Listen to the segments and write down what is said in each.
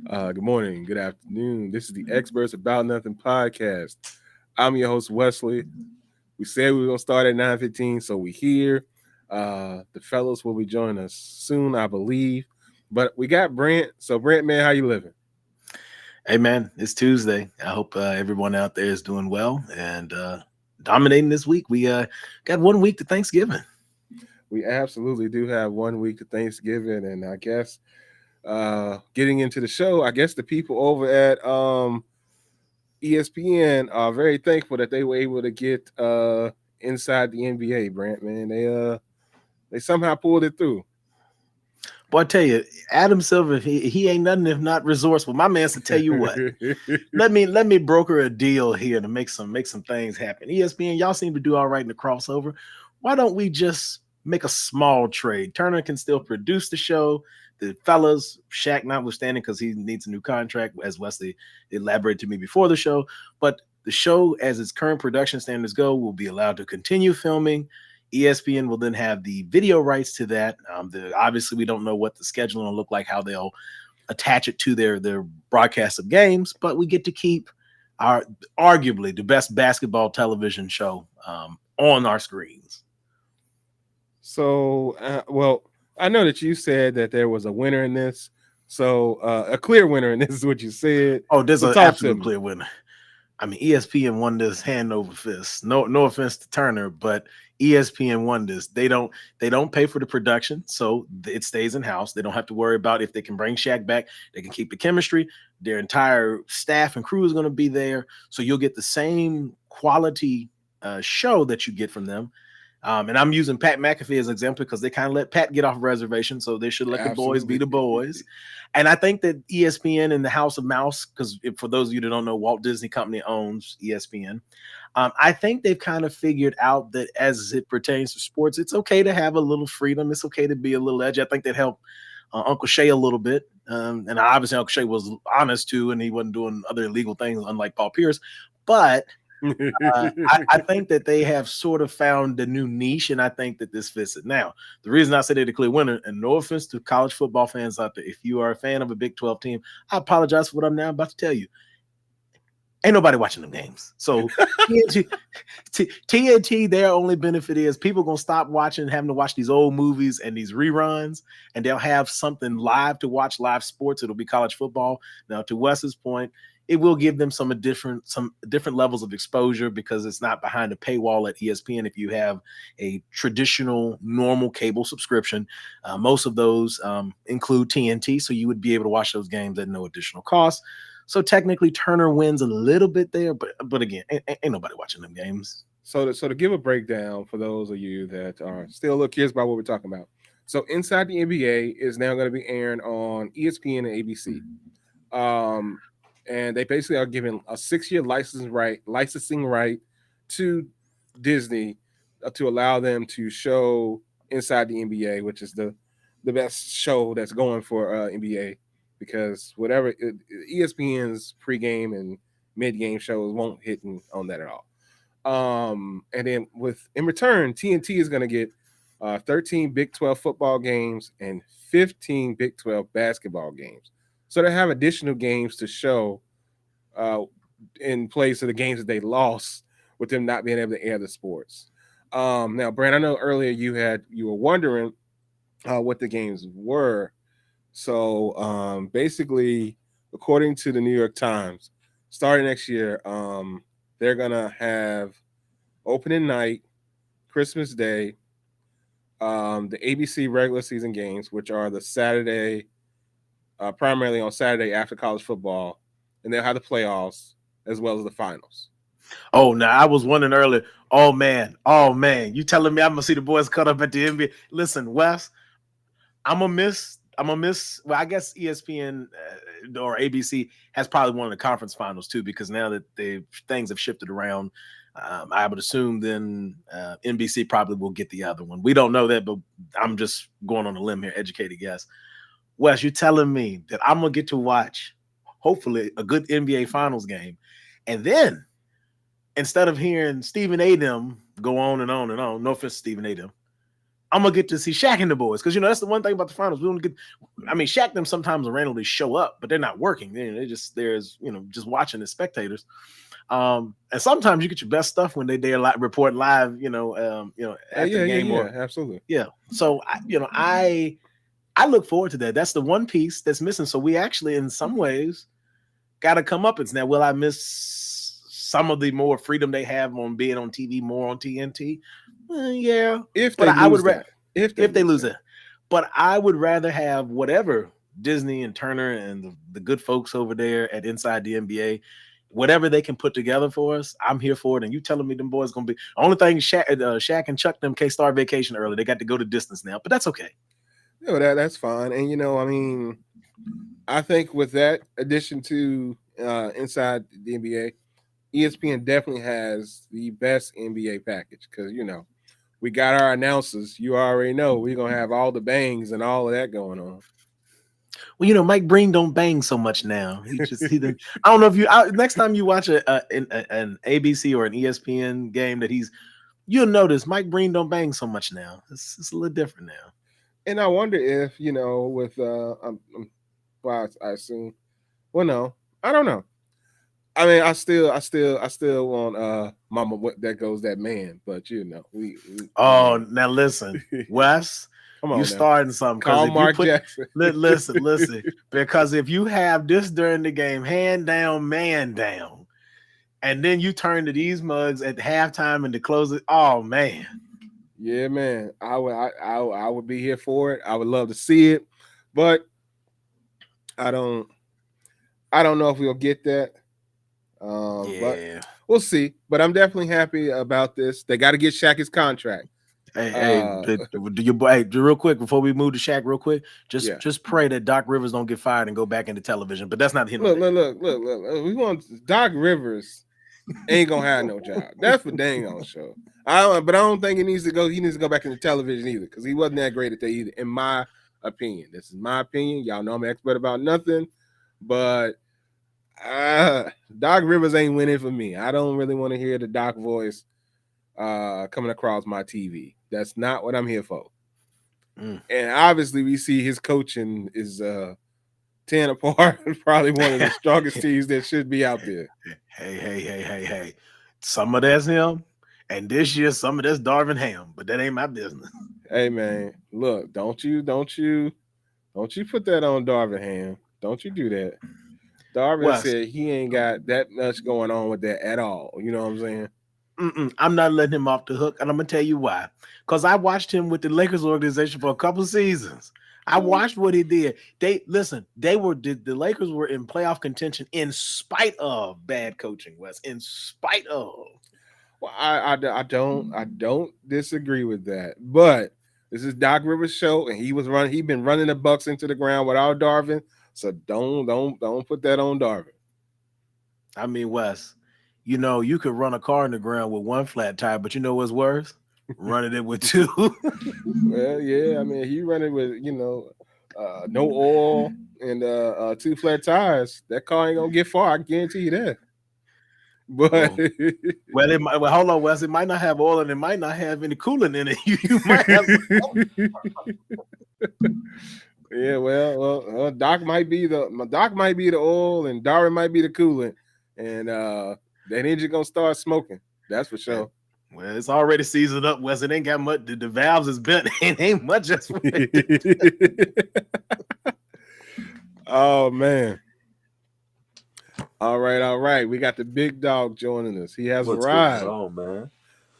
Good morning, good afternoon. This is the Experts About Nothing podcast. I'm your host, Wesley. We said we were going to start at 9:15, so we're here. The fellows will be joining us soon, I believe. But we got Brent. So, Brent, man, how you living? Hey man, it's Tuesday. I hope everyone out there is doing well and dominating this week. We got 1 week to Thanksgiving. We absolutely do have 1 week to Thanksgiving, and I guess getting into the show, I guess the people over at ESPN are very thankful that they were able to get inside the NBA, Brent, man. They somehow pulled it through. Boy, I tell you, Adam Silver, he ain't nothing if not resourceful. My man said, tell you what, let me broker a deal here to make some things happen. ESPN, y'all seem to do all right in the crossover. Why don't we just make a small trade? Turner can still produce the show. The fellas, Shaq notwithstanding, because he needs a new contract, as Wesley elaborated to me before the show. But the show, as its current production standards go, will be allowed to continue filming. ESPN will then have the video rights to that. Obviously, we don't know what the scheduling will look like, how they'll attach it to their broadcast of games, but we get to keep our arguably the best basketball television show on our screens. So, well, I know that you said that there was a winner in this. So, a clear winner, and this is what you said. Oh, there's So, an talk to absolute me. clear winner. I mean, ESPN won this hand over fist. No offense to Turner, but ESPN won this. They don't pay for the production, so it stays in house. They don't have to worry about if they can bring Shaq back. They can keep the chemistry. Their entire staff and crew is going to be there, so you'll get the same quality show that you get from them. And I'm using Pat McAfee as an example because they kind of let Pat get off reservation, so they should let the boys be Absolutely. the boys. And I think that ESPN and the House of Mouse, because for those of you that don't know, Walt Disney Company owns ESPN. I think they've kind of figured out that as it pertains to sports, it's okay to have a little freedom. It's okay to be a little edgy. I think that helped Uncle Shay a little bit. And obviously, Uncle Shay was honest too, and he wasn't doing other illegal things, unlike Paul Pierce. But I think that they have sort of found the new niche, and I think that this fits it. Now, the reason I say they're the clear winner, and no offense to college football fans out there, if you are a fan of a Big 12 team, I apologize for what I'm now about to tell you. Ain't nobody watching them games. So TNT, their only benefit is people gonna stop watching, having to watch these old movies and these reruns, and they'll have something live to watch, live sports. It'll be college football. Now, to Wes's point, it will give them some different levels of exposure because it's not behind a paywall at ESPN. If you have a traditional normal cable subscription, most of those include TNT, so you would be able to watch those games at no additional cost. So technically, Turner wins a little bit there, but again, ain't nobody watching them games. So to give a breakdown for those of you that are still a little curious about what we're talking about. So, Inside the NBA is now going to be airing on ESPN and ABC. Um, and they basically are giving a 6-year licensing right to Disney to allow them to show Inside the NBA, which is the best show that's going for NBA, because ESPN's pregame and mid game shows won't hit on that at all. And then with in return, TNT is going to get 13 Big 12 football games and 15 Big 12 basketball games. So they have additional games to show uh, in place of the games that they lost with them not being able to air the sports. Now, Brand, I know earlier you were wondering what the games were. So basically, according to the New York Times, starting next year, they're gonna have opening night, Christmas Day, the ABC regular season games, which are the Saturday, primarily on Saturday after college football, and they'll have the playoffs as well as the finals. Oh, now I was wondering earlier. Oh man, you telling me I'm gonna see the boys cut up at the NBA? Listen, Wes, I'm gonna miss. I'm gonna miss. Well, I guess ESPN or ABC has probably one of the conference finals too, because now that things have shifted around, I would assume then NBC probably will get the other one. We don't know that, but I'm just going on a limb here, educated guess. Wes, you're telling me that I'm gonna get to watch, hopefully, a good NBA Finals game, and then instead of hearing Stephen A. them go on and on and on, no offense to Stephen A. them, I'm gonna get to see Shaq and the boys because that's the one thing about the finals. We don't get. I mean, Shaq them sometimes randomly show up, but they're not working. They're just there's just watching as spectators. And sometimes you get your best stuff when they're report live. After the game yeah, or absolutely. yeah. So I look forward to that. That's the one piece that's missing. So we actually, in some ways, got to come up. It's now. Will I miss some of the more freedom they have on being on TV, more on TNT? Yeah, If but they I would lose that, if if they lose that. it. But I would rather have whatever Disney and Turner and the good folks over there at Inside the NBA, whatever they can put together for us. I'm here for it. And you telling me them boys gonna be only thing Shaq and Chuck them can't start vacation early. They got to go to distance now, but that's okay. No, that's fine. And I mean, I think with that addition to Inside the NBA, ESPN definitely has the best NBA package because we got our announcers. You already know we're gonna have all the bangs and all of that going on. Well, Mike Breen don't bang so much now. He done, I don't know if next time you watch an ABC or an ESPN game that you'll notice Mike Breen don't bang so much now. It's a little different now. And I wonder if with well, I assume. Well, no, I don't know. I mean, I still want Mama. What that goes that man, but we Oh, now listen, Wes. come You on now. starting something because Call if you Mark Jackson. listen, because if you have this during the game, hand down, man down, and then you turn to these mugs at halftime and to close it, oh man. Yeah, man. I would be here for it. I would love to see it, but I don't I don't know if we'll get that. But Yeah. we'll see. But I'm definitely happy about this. They got to get Shaq his contract. Hey, do your boy? Hey, real quick before we move to Shaq, real quick, Yeah. just pray that Doc Rivers don't get fired and go back into television. But that's not him. Look. We want Doc Rivers ain't gonna have no job. That's what they ain't gonna show. But I don't think he needs to go. He needs to go back into television either because he wasn't that great at that either. In my opinion, this is my opinion. Y'all know I'm an expert about nothing, but Doc Rivers ain't winning for me. I don't really want to hear the Doc voice coming across my TV. That's not what I'm here for. And obviously, we see his coaching is 10 apart. Probably one of the strongest teams that should be out there. Hey. Some of that's him. And this year, some of that's Darvin Ham, but that ain't my business. Hey man, look, don't you put that on Darvin Ham. Don't you do that. Darvin said he ain't got that much going on with that at all. You know what I'm saying? I'm not letting him off the hook, and I'm gonna tell you why. Because I watched him with the Lakers organization for a couple of seasons. I watched what he did. The Lakers were in playoff contention in spite of bad coaching, Wes. In spite of. Well, I don't disagree with that, but this is Doc Rivers' show, and he'd been running the Bucks into the ground without Darvin. So don't put that on Darvin. I mean, Wes, you could run a car in the ground with one flat tire, but you know what's worse? Running it with two. Well, yeah, I mean, he running with no oil and 2 flat tires. That car ain't gonna get far. I guarantee you that. But hold on, Wes. It might not have oil and it might not have any coolant in it. You might have. Yeah, well, Doc might be the oil and Darwin might be the coolant, and that engine gonna start smoking. That's for sure. Well, it's already seasoned up, Wes. It ain't got much. The valves is bent. It ain't much. Oh man. All right. We got the big dog joining us. He has arrived. Oh man.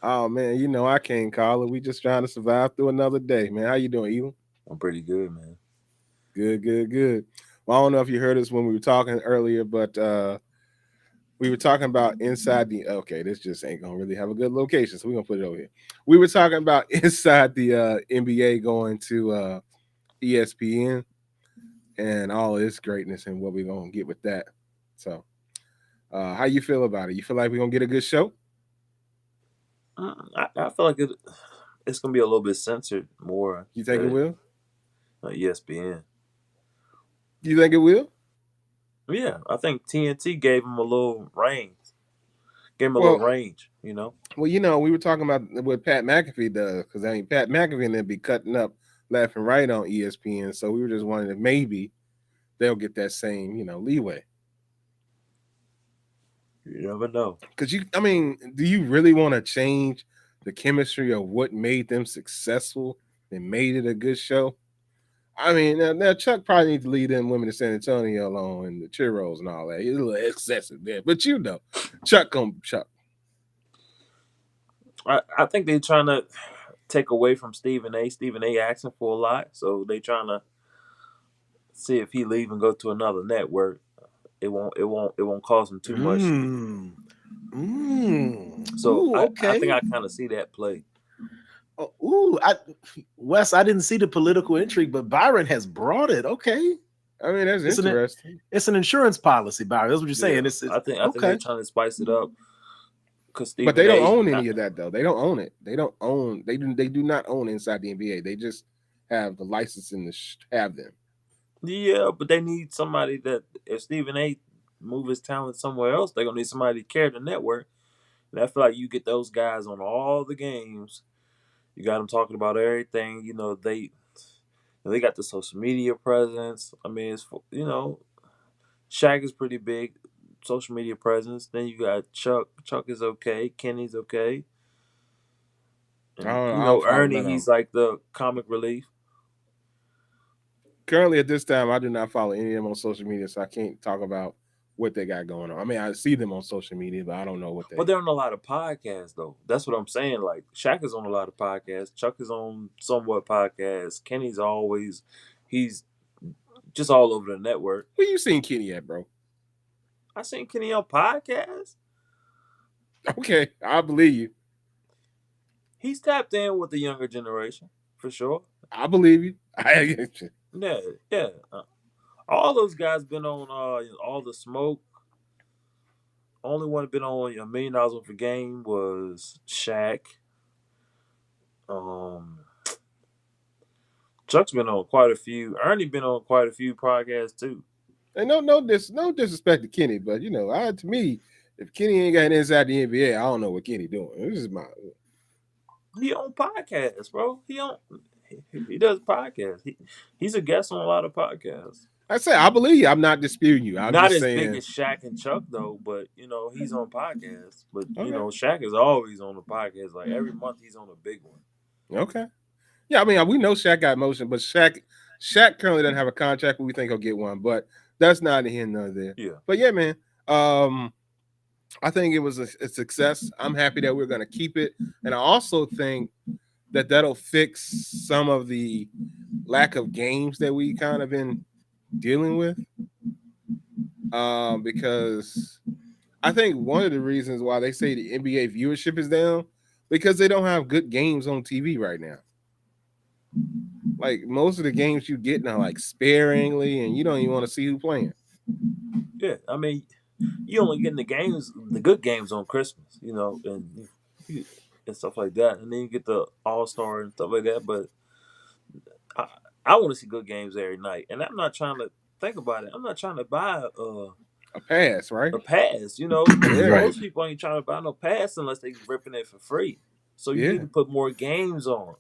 Oh man, I can't call it. We just trying to survive through another day, man. How you doing, Evan? I'm pretty good, man. Good. Well, I don't know if you heard us when we were talking earlier, but we were talking about inside the. Okay, this just ain't gonna really have a good location, so we're gonna put it over here. We were talking about inside the NBA going to ESPN and all of its greatness and what we're gonna get with that. So, how you feel about it? You feel like we're gonna get a good show? I feel like it's gonna be a little bit censored more. You think it will? ESPN. You think it will? Yeah, I think TNT gave him a little reins Give him a little Well, range, you know. we were talking about what Pat McAfee does because I mean Pat McAfee and them be cutting up left and right on ESPN. So we were just wondering if maybe they'll get that same leeway. You never know. Because I mean, do you really want to change the chemistry of what made them successful and made it a good show? I mean, now Chuck probably needs to leave them women to San Antonio alone and the churros and all that. It's a little excessive there, but Chuck gonna Chuck. I think they're trying to take away from Stephen A. Stephen A. asking for a lot, so they trying to see if he leave and go to another network. It won't cost him too much. So Ooh, I think okay. I kind of see that play. Oh, Wes, I didn't see the political intrigue, but Byron has brought it. Okay, I mean, that's it's an interesting. it's an insurance policy, Byron. That's what you're saying. Yeah, It's I think they're okay. trying to spice it up because But they Stephen don't A. own any of that though. They don't own it. They don't own. They do not own inside the NBA. They just have the licensing to have them. Yeah, but they need somebody that if Stephen A. move his talent somewhere else, they're gonna need somebody to carry the network. And I feel like you get those guys on all the games. You got them talking about everything. They got the social media presence. I mean, Shaq is pretty big social media presence. Then you got Chuck. Chuck is okay. Kenny's okay. And I don't follow Ernie, none of he's them. like the comic relief. Currently, at this time, I do not follow any of them on social media, so I can't talk about what they got going on. I mean, I see them on social media, but I don't know what But they. they're on a lot of podcasts though. That's what I'm saying. Like Shaq is on a lot of podcasts. Chuck is on somewhat podcasts. Kenny's always he's just all over the network. Where you seen Kenny at, bro? I seen Kenny on podcasts. Okay, I believe you. He's tapped in with the younger generation for sure. I believe you. Yeah, yeah. All those guys been on all the smoke. Only one been on $1 million worth of game was Shaq. Um, Chuck's been on quite a few. Ernie been on quite a few podcasts too. And no disrespect to Kenny, but to me, if Kenny ain't got inside the NBA, I don't know what Kenny doing. This is my. He on podcasts, bro. He does podcasts. He's a guest on a lot of podcasts. I say I believe you. I'm not disputing you. I'm Not just as big saying. as Shaq and Chuck though, but he's on podcasts. But Okay. Shaq is always on the podcast. Like every month he's on a big one. Okay. Yeah, I mean we know Shaq got motion, but Shaq currently doesn't have a contract, but we think he'll get one. But that's not here nor there. Yeah. But yeah, man. I think it was a success. I'm happy that we're gonna keep it, and I also think that that'll fix some of the lack of games that we kind of been dealing with. Because I think one of the reasons why they say the NBA viewership is down because they don't have good games on TV right now. Like most of the games you get now, like sparingly, and you don't even want to see who playing. Yeah, I mean, you only getting the good games on Christmas, and stuff like that, and then you get the All Star and stuff like that. But I, I want to see good games every night, and I'm not trying to think about it. I'm not trying to buy A pass, right? a pass. Yeah. Most people ain't trying to buy no pass unless they ripping it for free. So you need to put more games on.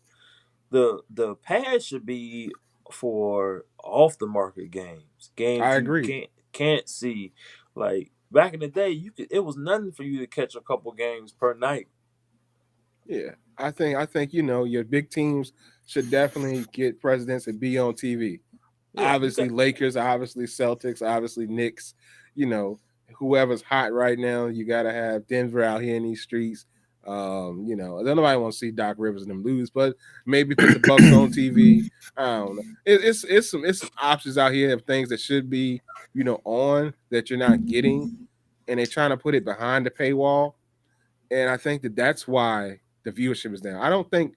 The pass should be for off the market games. Games I you agree. can't see. Like back in the day, it was nothing for you to catch a couple games per night. Yeah, I think your big teams should definitely get presidents and be on TV. Yeah, Obviously, Lakers, obviously Celtics, obviously Knicks. Whoever's hot right now, you got to have Denver out here in these streets. Nobody want to see Doc Rivers and them lose, but maybe put the Bucks on TV. I don't know. It's some options out here of things that should be on that you're not getting, and they're trying to put it behind the paywall. And I think that's why the viewership is down. I don't think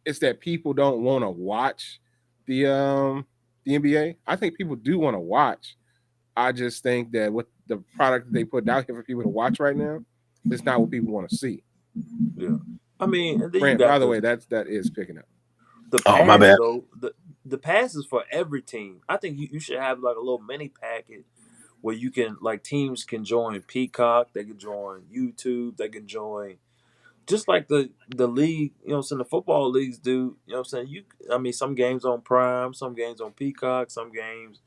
it's that people don't want to watch the NBA. I think people do want to watch. I just think that what the product they put out here for people to watch right now is not what people want to see. Yeah. I mean, and then you Grant, got by the way, that is picking up. the Oh, my pass bad. though. The pass is for every team. I think you should have like a little mini packet where you can like teams can join Peacock, they can join YouTube, they can join just like the league, the football leagues do. I mean, some games on Prime, some games on Peacock, some games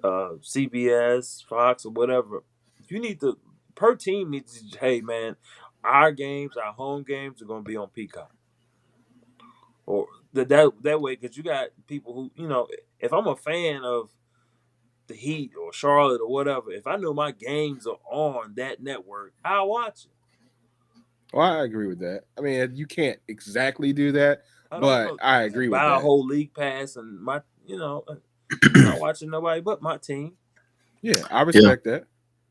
CBS, Fox, or whatever. You need to per team needs to, hey man, our games, our home games are going to be on Peacock, or that way, because you got people who if I'm a fan of the Heat or Charlotte or whatever, if I know my games are on that network, I'll watch it. Well, I agree with that. I mean, you can't exactly do that, I don't but want I to agree with buy a that. whole league pass and I'm not watching nobody but my team. Yeah, I Yeah. respect that.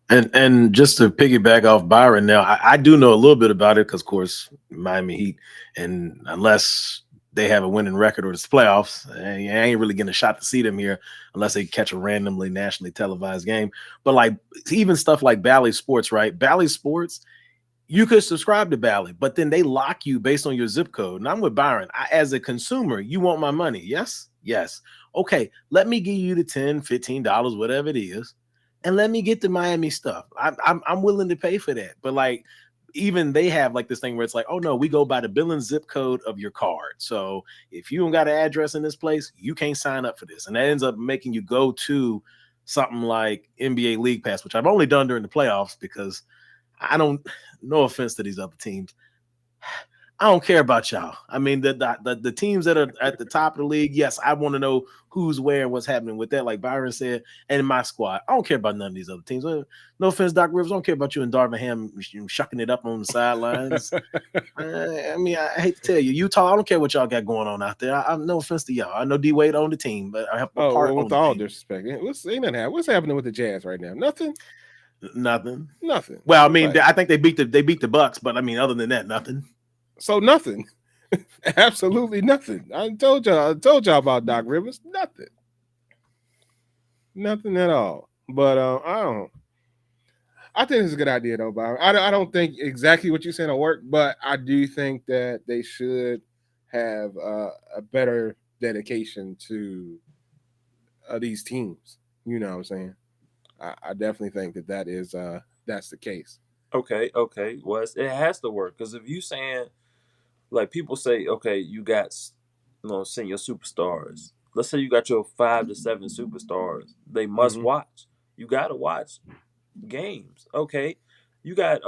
And just to piggyback off Byron, now I do know a little bit about it because, of course, Miami Heat, and unless they have a winning record or it's playoffs, I ain't really getting a shot to see them here unless they catch a randomly nationally televised game. But like even stuff like Bally Sports, right? Bally Sports, you could subscribe to Bally, but then they lock you based on your zip code. And I'm with Byron. As a consumer, you want my money. Yes. Yes. Okay. Let me give you the $10, $15, whatever it is, and let me get the Miami stuff. I'm willing to pay for that. But like, even they have like this thing where it's like, oh no, we go by the billing zip code of your card. So if you don't got an address in this place, you can't sign up for this. And that ends up making you go to something like NBA League Pass, which I've only done during the playoffs because I don't, no offense to these other teams, I don't care about y'all. I mean, the teams that are at the top of the league, yes, I want to know who's where and what's happening with that. Like Byron said, and in my squad, I don't care about none of these other teams. No offense, Doc Rivers, I don't care about you and Darvin Ham shucking it up on the sidelines. I mean, I hate to tell you, Utah, I don't care what y'all got going on out there. I'm no offense to y'all. I know D Wade on the team, but I have a Oh, part well, on with the all team. disrespect, what's happening with the Jazz right now? Nothing. Nothing. Nothing. Well, I mean, Like, I think they beat the Bucks, but I mean, other than that, nothing. so nothing. Absolutely nothing. I told y'all about Doc Rivers. Nothing. Nothing at all. But I don't. I think it's a good idea though, Byron. I don't think exactly what you're saying will work, but I do think that they should have a better dedication to these teams. You know what I'm saying? I definitely think that's the case. Okay, okay. Well, it has to work because if you saying like people say, okay, you got senior superstars. Let's say you got your 5 to 7 superstars. They must Hmm. watch. You got to watch games. Okay, you got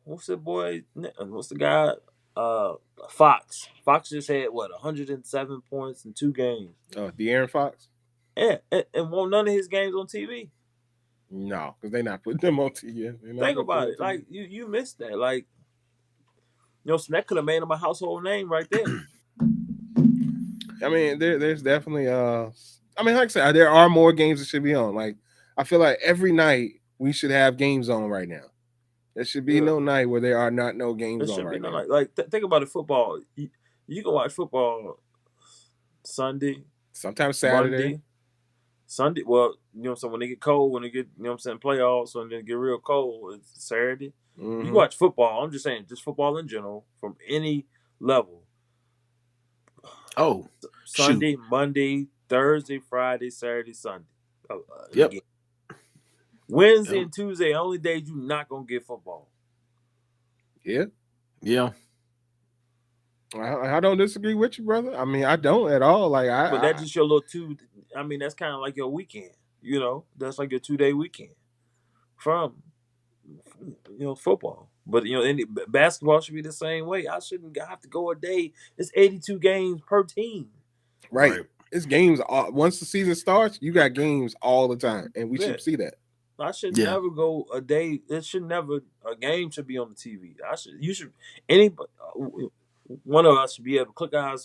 what's the boy? What's the guy? Uh, Fox. Fox just had what 107 points in 2 games. De'Aaron Fox? Yeah, and won't none of his games on TV. No, because they're not putting them on TV. They're not Think gonna put about them it. on TV. Like you missed that. Like so that could have made him a household name right there. I mean, there's definitely I mean, like I said, there are more games that should be on. Like, I feel like every night we should have games on right now. There should be Yeah. no night where there are not no There games on should be right no now. think about it. Football. You can watch football Sunday, Sometimes Saturday. Monday, Sunday. Well, so when they get cold, when they get playoffs, when they get real cold, it's Saturday. You can Hmm. watch football. I'm just saying, just football in general from any level. Oh, shoot. Sunday, Monday, Thursday, Friday, Saturday, Sunday. Yep. Again. Wednesday Yep. and Tuesday, only days you're not gonna get football. Yeah, Yeah. I don't disagree with you, brother. I mean, I don't at all. Like, But that's just your little two. I mean, that's kind of like your weekend. That's like your 2 day weekend from football. But basketball should be the same way. I shouldn't have to go a day. It's 82 games per team. right. Right. It's games. Once the season starts, you got games all the time, and we Yeah, should see that. I should Yeah. never go a day. It should never a game should be on the TV. You should any one of us should be able to click our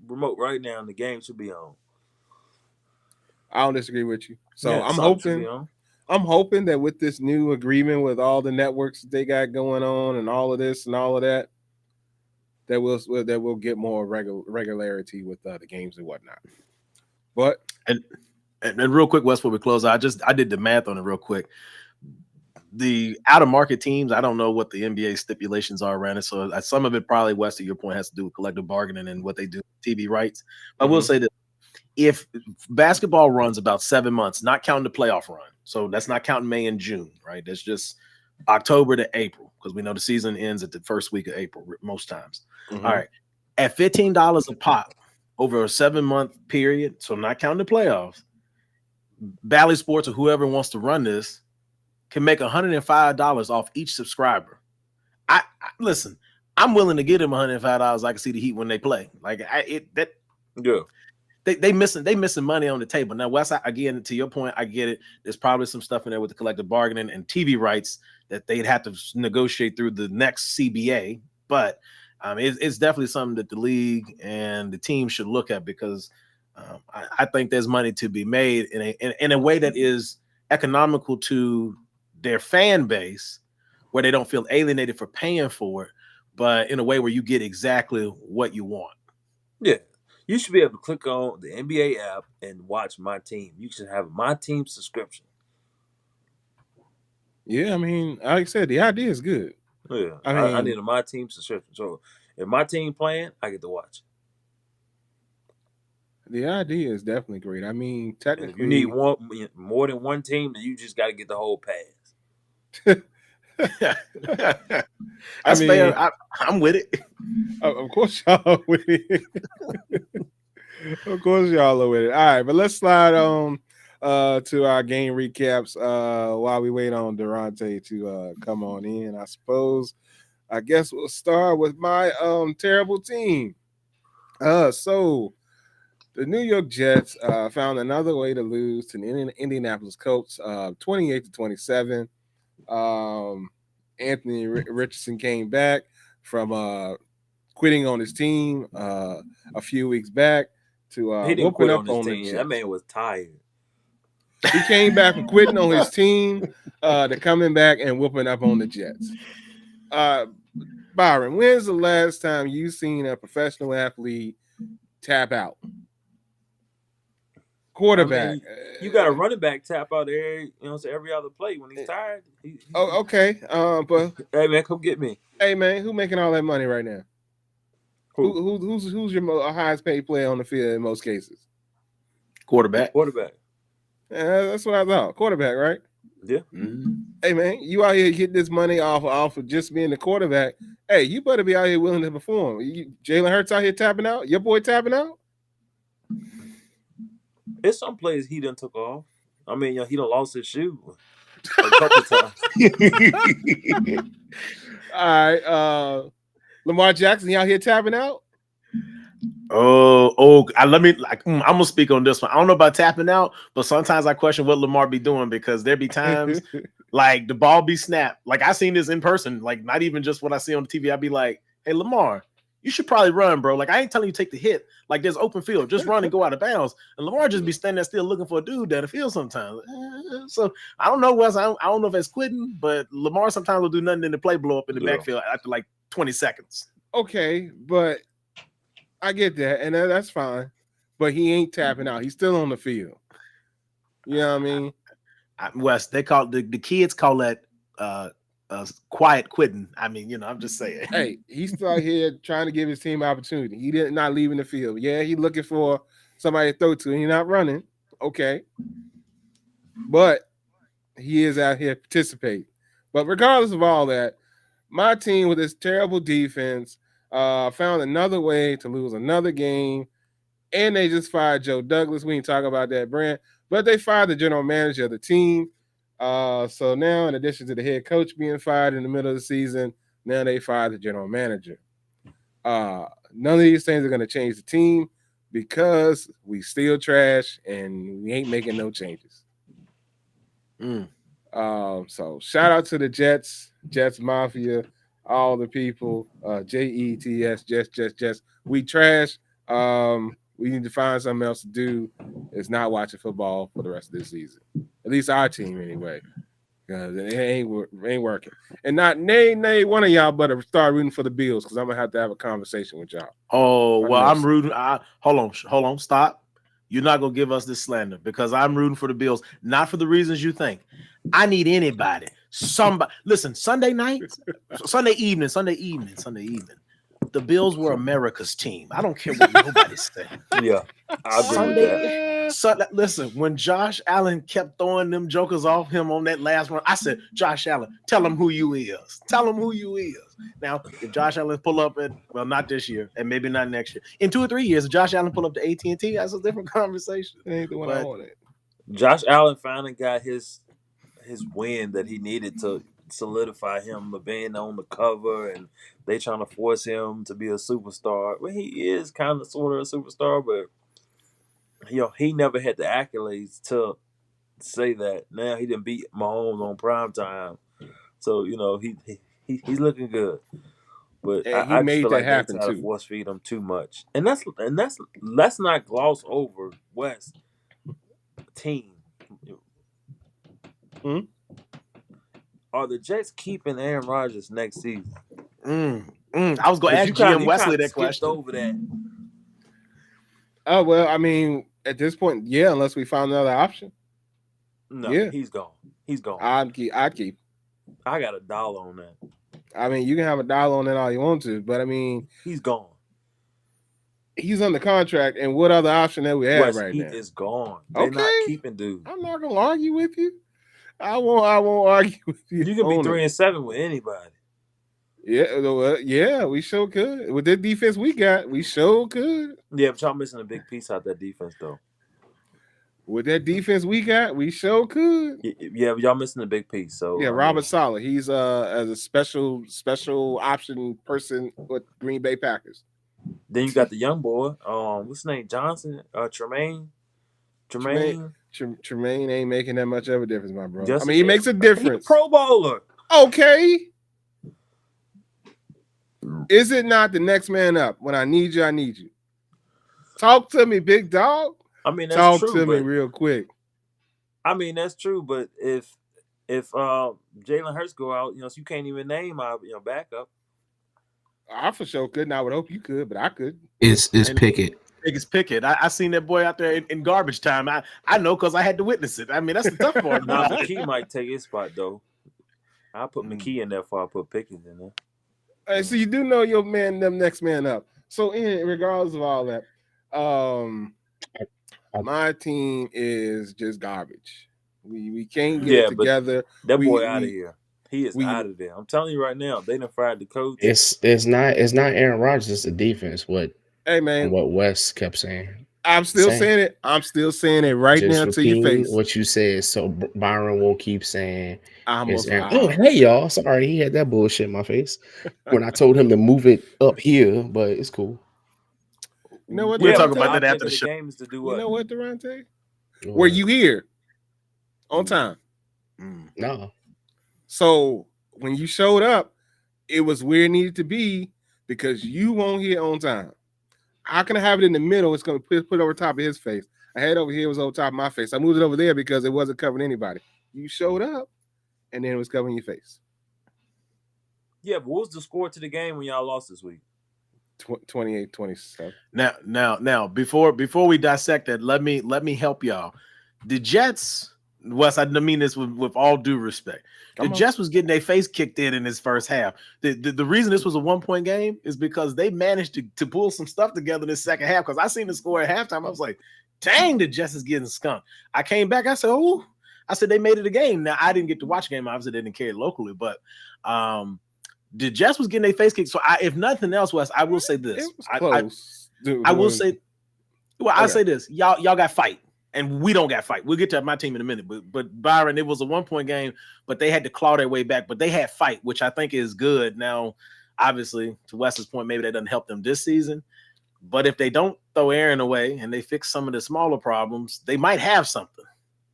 remote right now, and the game should be on. I don't disagree with you. So Yeah, I'm something should be hoping. on. I'm hoping that with this new agreement with all the networks that they got going on and all of this and all of that, that we'll get more regularity with the games and whatnot. But And real quick, Wes, before we close, I did the math on it real quick. The out of market teams, I don't know what the NBA stipulations are around it. So some of it probably, Wes, to your point, has to do with collective bargaining and what they do with TV rights. I will say that if basketball runs about 7 months, not counting the playoff run, So that's not counting May and June, right? That's just October to April, because we know the season ends at the first week of April most times. Mhm. All right. At $15 a pop over a 7-month period, so not counting the playoffs, Bally Sports or whoever wants to run this can make $105 off each subscriber. I listen, I'm willing to give them $105. I can see the Heat when they play. Like Yeah. they missing money on the table. Now, Wes, again, to your point, I get it. There's probably some stuff in there with the collective bargaining and TV rights that they'd have to negotiate through the next CBA. But it's definitely something that the league and the team should look at, because I think there's money to be made in a way that is economical to their fan base, where they don't feel alienated for paying for it, but in a way where you get exactly what you want. Yeah. You should be able to click on the NBA app and watch My Team. You should have a My Team subscription. Yeah, I mean, like I said, the idea is good. Yeah. I I mean- need a My Team subscription. So if my team playing, I get to watch. The idea is definitely great. I mean, And technically, if you need more than one team, then you just got to get the whole pass. That's mean- fair. I'm with it. Of course, y'all are with it. Of course, y'all are with it. All right, but let's slide on to our game recaps while we wait on Durante to come on in. I guess we'll start with my terrible team. So the New York Jets found another way to lose to the Indianapolis Colts, 28-27. Anthony Richardson came back from quitting on his team a few weeks back to He didn't whooping quit up on his on the team. Jets. That man was tired. He came back from quitting on his team to coming back and whooping up on the Jets. Byron, when's the last time you seen a professional athlete tap out? Quarterback. I mean, you got a running back tap out every other play when he's tired. Oh, okay. But Hey man, come get me. hey man, who making all that money right now? Who? Who's your highest paid player on the field in most cases? Quarterback. That's what I thought. Quarterback, right? Yeah. Mm-hmm. Hey man, you out here getting this money off of just being the quarterback. Hey, you better be out here willing to perform. Jalen Hurts out here tapping out. Your boy tapping out. There's some plays he done took off. I mean, he done lost his shoe a couple times. All right. Lamar Jackson, he out here tapping out. I'm gonna speak on this one. I don't know about tapping out, but sometimes I question what Lamar be doing, because there be times like the ball be snapped. Like I seen this in person, like not even just what I see on the TV. I'd be like, hey Lamar, you should probably run, bro. Like I ain't telling you take the hit. Like there's open field, just run and go out of bounds. And Lamar just be standing there still looking for a dude down the field sometimes. So I don't know, Wes. I don't know if it's quitting, but Lamar sometimes will do nothing in the play, blow up in the backfield after like 20 seconds. Okay, but I get that, and that's fine. But he ain't tapping out. He's still on the field. You know what I mean? Wes, they call the kids call that quiet quitting. I mean, I'm just saying. Hey, he's still out here trying to give his team opportunity. He did not leaving the field. Yeah, he's looking for somebody to throw to, and he's not running. Okay. But he is out here participating. But regardless of all that, my team with this terrible defense found another way to lose another game, and they just fired Joe Douglas. We ain't talking about that, Brent, but they fired the general manager of the team. So now, in addition to the head coach being fired in the middle of the season, now they fired the general manager. None of these things are going to change the team, because we still trash and we ain't making no changes. So shout out to the Jets Mafia, all the people, JETS, Jets. We trash. We need to find something else to do. It's not watching football for the rest of this season. At least our team, anyway. Because it ain't working. And not nay one of y'all better start rooting for the Bills, because I'm gonna have to have a conversation with y'all. Oh, well, I'm rooting. Hold on, stop. You're not gonna give us this slander, because I'm rooting for the Bills, not for the reasons you think. I need anybody. Somebody listen, Sunday evening. The Bills were America's team. I don't care what nobody said. Yeah, I agree with that. So listen, when Josh Allen kept throwing them jokers off him on that last one, I said, Josh Allen, tell him who you is. Tell him who you is. Now, if Josh Allen pull up at, well, not this year, and maybe not next year, in 2 or 3 years, if Josh Allen pull up to AT&T, that's a different conversation. It ain't the one I But wanted. Josh Allen finally got his win that he needed to solidify him being on the cover, and they trying to force him to be a superstar. Well, he is kind of sort of a superstar, but he never had the accolades to say that. Now he didn't beat Mahomes on prime time, so he's looking good. But And he I just made feel that like they happen try to too. force feed him too much, and that's let's not gloss over West team. Hmm? Are the Jets keeping Aaron Rodgers next season? I was going to ask GM Wesley that question. Over that. Oh well, I mean, at this point, yeah, unless we found another option. No, Yeah. he's gone. He's gone. I'd keep. I got $1 on that. I mean, you can have $1 on that all you want to, but I mean, He's gone. he's under contract, and what other option that we have right he now? is gone. They're not keeping dude. I'm not gonna argue with you. I won't argue with you. You can be 3-7 with anybody. Yeah, we sure could. With the defense we got, we sure could. Yeah, but y'all missing a big piece out that defense though. With that defense we got, we sure could. Yeah, but y'all missing a big piece. So yeah, Robert Saleh. He's as a special option person with Green Bay Packers. Then you got the young boy. What's his name? Johnson? Tremaine ain't making that much of a difference, my bro. Yes, I mean, he makes a difference. He's a Pro Bowler. Okay. Is it not the next man up? When I need you, I need you. Talk to me, big dog. I mean, that's talk true, to me real quick. I mean, that's true, but if Jalen Hurts go out, so you can't even name our backup. I for sure couldn't. I would hope you could, but I could. It's Pickett. It's Pickett. I seen that boy out there in garbage time. I know because I had to witness it. I mean, that's the tough part. Now McKee might take his spot though. I put McKee in there before I put Pickett in there. So you do know your man, them next man up. So regardless of all that, my team is just garbage. We can't get it together. That boy out of here. He is out of there. I'm telling you right now, they done fired the coach. It's not Aaron Rodgers, it's the defense. Hey man, what Wes kept saying. I'm still saying it. I'm still saying it right now to your face. What you said, so Byron won't keep saying. Oh, hey y'all, sorry he had that bullshit in my face when I told him to move it up here, but it's cool. You know what? We'll talk about that after the show. Game is to do what? You know what, Durante? Were you here on time? No. So when you showed up, it was where it needed to be because you won't here on time. How can I have it in the middle? It's going to put over top of his face. I had it over here, was over top of my face. I moved it over there because it wasn't covering anybody. You showed up, and then it was covering your face. Yeah, but what was the score to the game when y'all lost this week? 28-27. Now, before we dissect that, let me help y'all. The Jets, Wes, I mean this with all due respect. The Jets was getting their face kicked in this first half. The reason this was a 1-point game is because they managed to pull some stuff together in the second half. Because I seen the score at halftime, I was like, dang, the Jets is getting skunked. I came back, I said, oh, they made it a game. Now I didn't get to watch the game, obviously they didn't carry it locally, but the Jets was getting their face kicked. So if nothing else, Wes, I will say this. It was close. I will say, I'll say this. Y'all got fight. And we don't got fight. We'll get to my team in a minute. But Byron, it was a 1-point game, but they had to claw their way back. But they had fight, which I think is good. Now, obviously, to Wes's point, maybe that doesn't help them this season. But if they don't throw Aaron away and they fix some of the smaller problems, they might have something.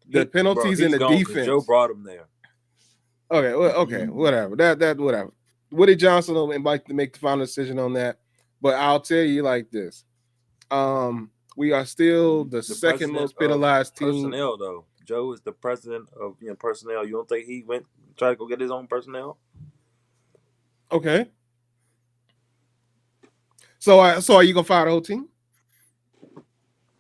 The penalties in the defense. Joe brought him there. Okay, whatever. That whatever. Woody Johnson will like to make the final decision on that. But I'll tell you like this. We are still the second most penalized team. Personnel, though. Joe is the president of personnel. You don't think he went try to go get his own personnel? Okay. So are you gonna fire the whole team?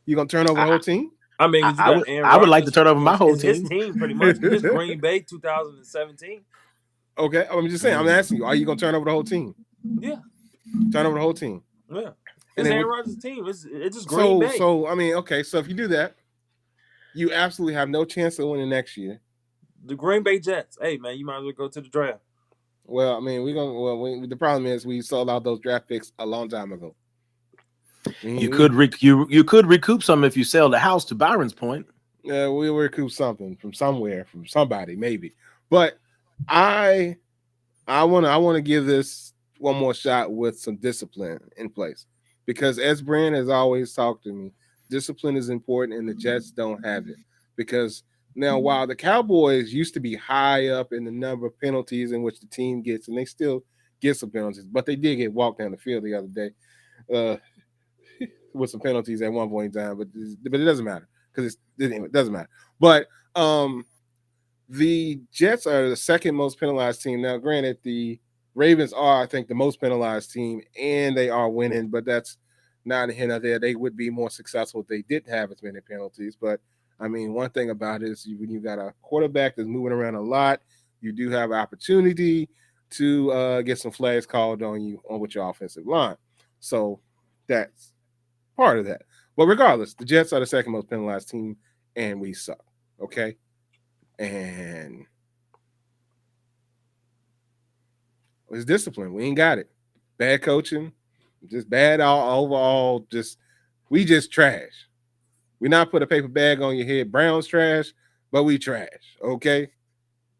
You gonna turn over the whole team? I mean, I would like to turn over my whole team. His team, pretty much. It's Green Bay 2017. Okay, I'm just saying. I'm asking you. Are you gonna turn over the whole team? Yeah. Turn over the whole team. Yeah. It's Aaron Rodgers' team. It's just Green Bay. So I mean, okay. So if you do that, You absolutely have no chance of winning next year. The Green Bay Jets. Hey man, you might as well go to the draft. Well, I mean, we're gonna. Well, the problem is we sold out those draft picks a long time ago. You could you could recoup some if you sell the house. To Byron's point, we'll recoup something from somewhere, from somebody, maybe. But I want to give this one more shot with some discipline in place, because as Brand has always talked to me, discipline is important, and the Jets don't have it. Because now, while the Cowboys used to be high up in the number of penalties in which the team gets, and they still get some penalties, but they did get walked down the field the other day. With some penalties at one point in time, but it doesn't matter because it doesn't matter. But the Jets are the second most penalized team. Now, granted, the Ravens are, I think, the most penalized team, and they are winning, but that's not a hint of there. They would be more successful if they didn't have as many penalties. But I mean, one thing about it is when you got a quarterback that's moving around a lot, you do have an opportunity to get some flags called on you with your offensive line. So that's part of that. But regardless, the Jets are the second most penalized team, and we suck. Okay. And it's discipline. We ain't got it. Bad coaching, just bad all overall. We just trash. We not put a paper bag on your head. Brown's trash, but we trash. Okay.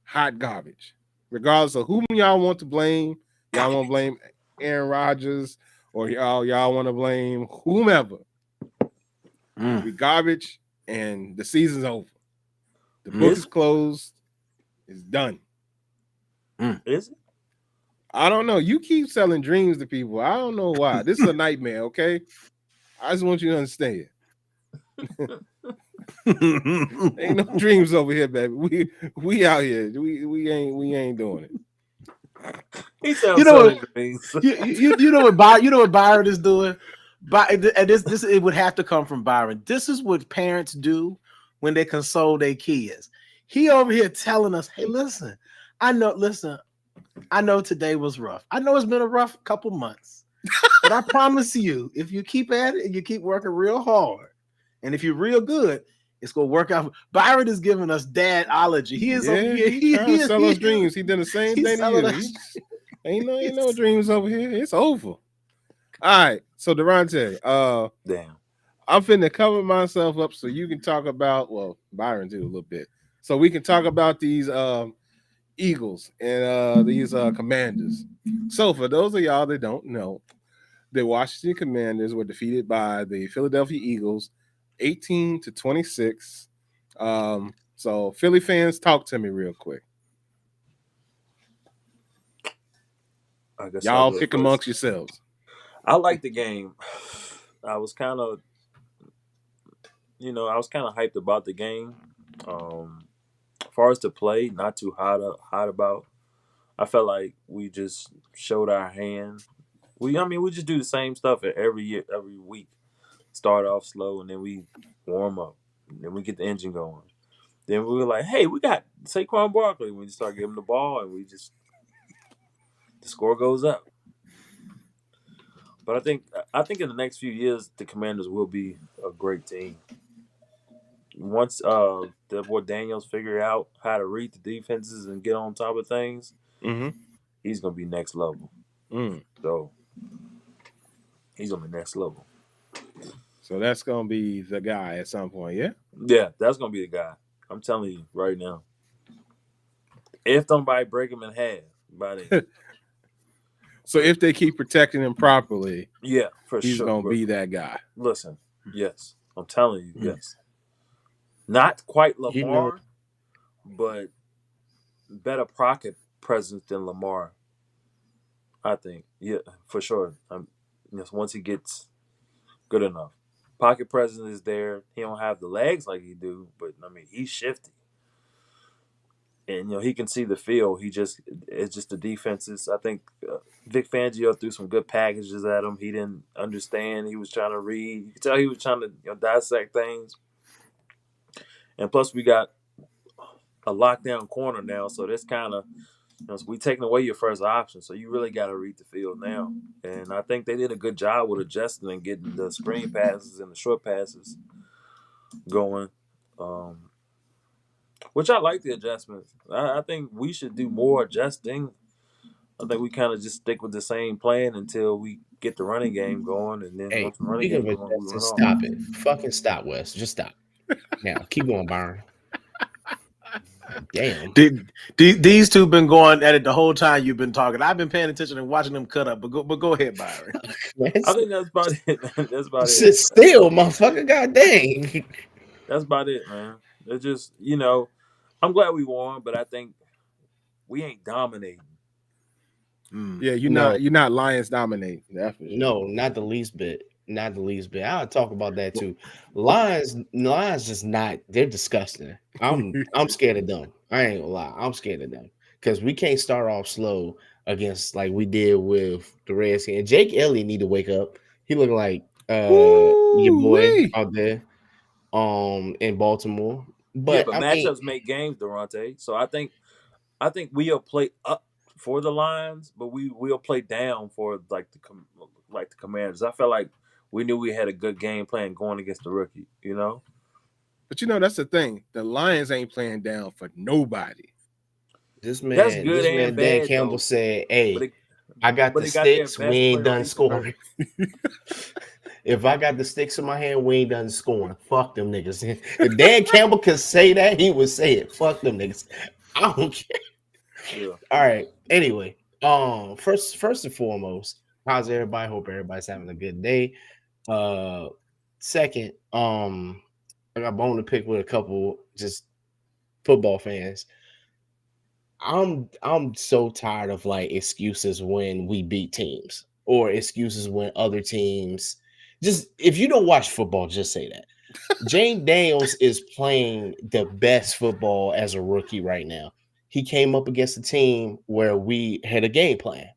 Hot garbage. Regardless of whom y'all want to blame, y'all want to blame Aaron Rodgers or y'all want to blame whomever. We garbage, and the season's over. The book is closed. It's done. Is it? I don't know. You keep selling dreams to people. I don't know why. This is a nightmare, okay? I just want you to understand. Ain't no dreams over here, baby. We out here. We ain't doing it. He sounds selling dreams. You know what Byron is doing? And this it would have to come from Byron. This is what parents do when they console their kids. He over here telling us, "Hey, listen, I know today was rough. I know it's been a rough couple months, but I promise you, if you keep at it and you keep working real hard, and if you're real good, it's gonna work out." Byron is giving us dadology. He is over here. He trying to sell us dreams. He did the same thing to you. Ain't no dreams over here. It's over. All right, so Durante, damn, I'm finna cover myself up so you can talk about, well, Byron too a little bit, so we can talk about these Eagles and these Commanders. So for those of y'all that don't know, the Washington Commanders were defeated by the Philadelphia Eagles, 18-26. So Philly fans, talk to me real quick. I guess y'all pick amongst yourselves. I like the game. I was kind of, hyped about the game. As far as the play, not too hot about. I felt like we just showed our hand. We just do the same stuff every week. Start off slow and then we warm up. And then we get the engine going. Then we were like, hey, we got Saquon Barkley. We just start giving him the ball and the score goes up. But I think in the next few years the Commanders will be a great team. Once the boy Daniels figure out how to read the defenses and get on top of things, he's gonna be next level. So he's gonna be next level. So that's gonna be the guy at some point, yeah? Yeah, that's gonna be the guy. I'm telling you right now. If somebody break him in half by then. So if they keep protecting him properly, yeah, for he's sure. Gonna be that guy. Listen, yes. I'm telling you, yes. Not quite Lamar, but better pocket presence than Lamar. I think. Yeah, for sure. Once he gets good enough. Pocket presence is there. He don't have the legs like he do, but he's shifty. And he can see the field. It's just the defenses. I think Vic Fangio threw some good packages at him. He didn't understand. He was trying to read. You could tell he was trying to dissect things. And plus, we got a lockdown corner now, so that's kind of we taking away your first option. So you really got to read the field now. And I think they did a good job with adjusting and getting the screen passes and the short passes going. which I like the adjustments. I think we should do more adjusting. I think we kind of just stick with the same plan until we get the running game going, and then Hey, once the running speaking game of going, we adjusting, run off. stop it. Fucking stop, Wes. Just stop. Now, keep going, Byron. Damn. These two been going at it the whole time you've been talking. I've been paying attention and watching them cut up. But go ahead, Byron. I think that's about it. That's about it. Sit still, motherfucker. God dang. That's about it, man. It's just I'm glad we won, but I think we ain't dominating. Yeah, No. you're not Lions dominate. That's for sure. No, not the least bit. Not the least bit. I'll talk about that too. Lions just not, they're disgusting. I'm scared of them. I ain't gonna lie. I'm scared of them. Because we can't start off slow against like we did with the Redskins. Jake Elliott need to wake up. He look like your boy Woo-wee. out there in Baltimore. Yeah, But but I mean, matchups make games, Durante. So I think we'll play up for the Lions, but we will play down for like the Commanders. I felt like we knew we had a good game plan going against the rookie. But that's the thing. The Lions ain't playing down for nobody. this That's man, good and Dan bad, Campbell though. said, "Hey, But I got but the they got their sticks. best We ain't player done on scoring. If I got the sticks in my hand, we ain't done scoring. Fuck them niggas." If Dan Campbell could say that, he would say it. Fuck them niggas. I don't care. Yeah. All right. Anyway, first and foremost, how's everybody? Hope everybody's having a good day. Second, I got bone to pick with a couple just football fans. I'm so tired of like excuses when we beat teams or excuses when other teams. Just if you don't watch football, just say that. James Daniels is playing the best football as a rookie right now. He came up against a team where we had a game plan,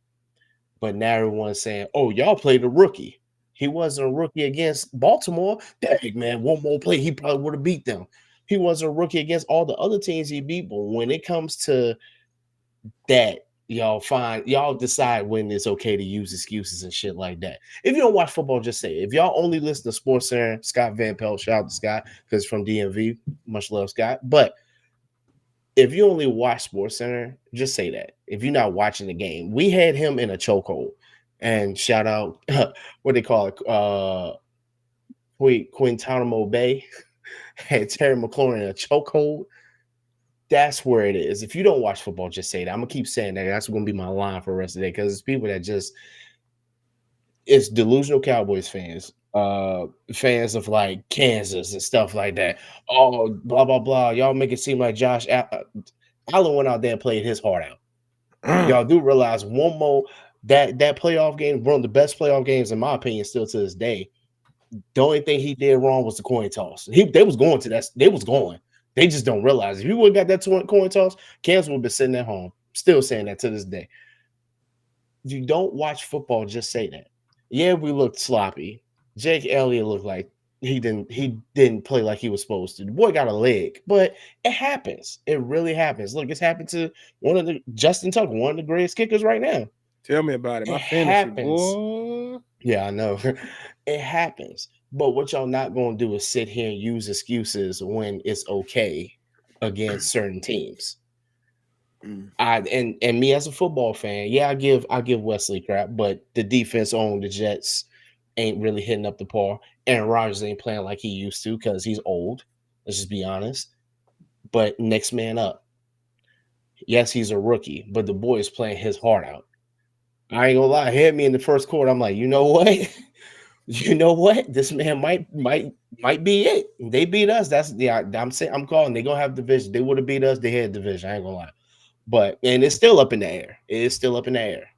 but now everyone's saying, "Oh, y'all played a rookie." He wasn't a rookie against Baltimore. Dang, man, one more play, he probably would have beat them. He wasn't a rookie against all the other teams he beat, but when it comes to that, y'all decide when it's okay to use excuses and shit like that. If you don't watch football, just say it. If y'all only listen to Sports Center, Scott Van Pelt, shout out to Scott because from DMV, much love, Scott. But if you only watch Sports Center, just say that. If you're not watching the game, we had him in a chokehold. And shout out, what they call it, Quintanamo Bay had Terry McLaurin in a chokehold. That's where it is. If you don't watch football, just say that. I'm gonna keep saying that. That's gonna be my line for the rest of the day because it's people that it's delusional Cowboys fans, fans of like Kansas and stuff like that. Oh, blah blah blah. Y'all make it seem like Josh Allen went out there and played his heart out. Y'all do realize one more that playoff game, one of the best playoff games in my opinion, still to this day. The only thing he did wrong was the coin toss. They was going to that. They was going. They just don't realize. If you would have got that coin toss, Kansas would have been sitting at home. Still saying that to this day. If you don't watch football, just say that. Yeah, we looked sloppy. Jake Elliott looked like he didn't play like he was supposed to. The boy got a leg, but it happens. It really happens. Look, it's happened to Justin Tucker, one of the greatest kickers right now. Tell me about it. My fantasy happens. boy. Yeah, I know. It happens. But what y'all not going to do is sit here and use excuses when it's okay against certain teams. And me as a football fan, yeah, I give Wesley crap, but the defense on the Jets ain't really hitting up the par. Aaron Rodgers ain't playing like he used to because he's old. Let's just be honest. But next man up. Yes, he's a rookie, but the boy is playing his heart out. I ain't gonna lie, hit me in the first quarter. I'm like, you know what? You know what? This man might be it. They beat us. That's I'm saying I'm calling. They're gonna have division. They would have beat us, they had division. I ain't gonna lie. But and it's still up in the air. It is still up in the air.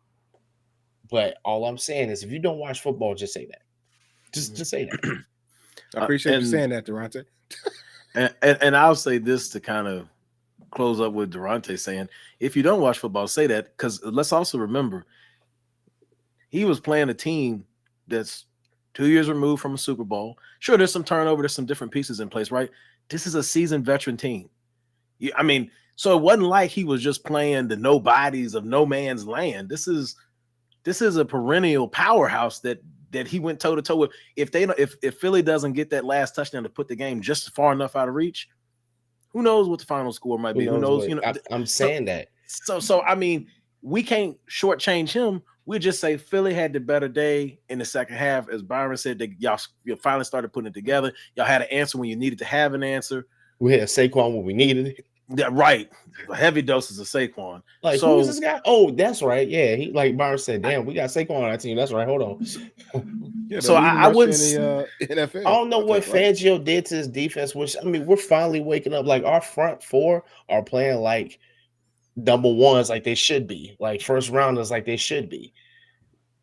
But all I'm saying is if you don't watch football, just say that. Just say that. I appreciate you saying that, Durante. And I'll say this to kind of close up with Durante saying, if you don't watch football, say that, because let's also remember he was playing a team that's 2 years removed from a Super Bowl. Sure, there's some turnover, there's some different pieces in place, right? This is a seasoned veteran team. I mean, so it wasn't like he was just playing the nobodies of no man's land. This is a perennial powerhouse that that he went toe to toe with. If Philly doesn't get that last touchdown to put the game just far enough out of reach, who knows what the final score might be? Who knows? What, You know, I'm saying that. So I mean, we can't shortchange him. We just say Philly had the better day in the second half, as Byron said. That y'all finally started putting it together. Y'all had an answer when you needed to have an answer. We had Saquon when we needed it. Yeah, right. Heavy doses of Saquon. Like, so, who's this guy? Oh, that's right. Yeah, he like Byron said. Damn, we got Saquon on our team. That's right. Hold on. Yeah, so I wouldn't. In the NFL. I don't know what Fangio did to his defense. Which I mean, we're finally waking up. Like our front four are playing like number ones, like they should be. Like first rounders, like they should be.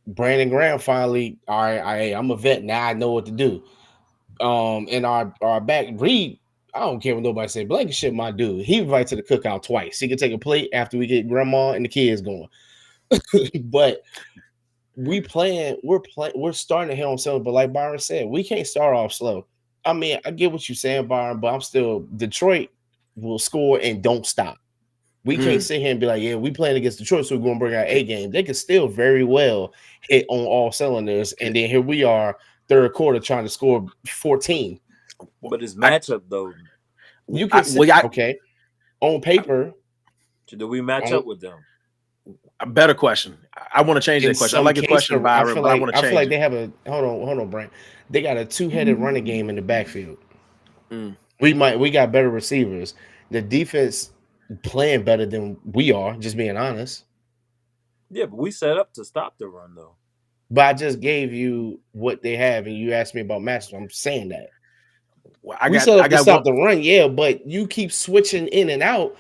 Brandon Graham finally. All right, I'm a vet now. I know what to do. And our back Reed. I don't care what nobody say. Blankenship, my dude. He invited to the cookout twice. He can take a plate after we get grandma and the kids going. But we're starting to hit on something. But like Byron said, we can't start off slow. I mean, I get what you're saying, Byron, but I'm still Detroit will score and don't stop. We can't sit here and be like, yeah, we playing against Detroit, so we're going to bring our A game. They could still very well hit on all cylinders. And then here we are, third quarter, trying to score 14. But it's matchup, though. You can say, okay, on paper. Do we match up with them? A better question. I want to change that question. I like your question, Byron, but I want to change. I feel like they have a hold on, Brent. They got a two-headed running game in the backfield. We got better receivers. The defense playing better than we are, just being honest. Yeah, but we set up to stop the run, though. But I just gave you what they have, and you asked me about matches. I'm saying that. Well, I got to stop the run, yeah, but you keep switching in and out.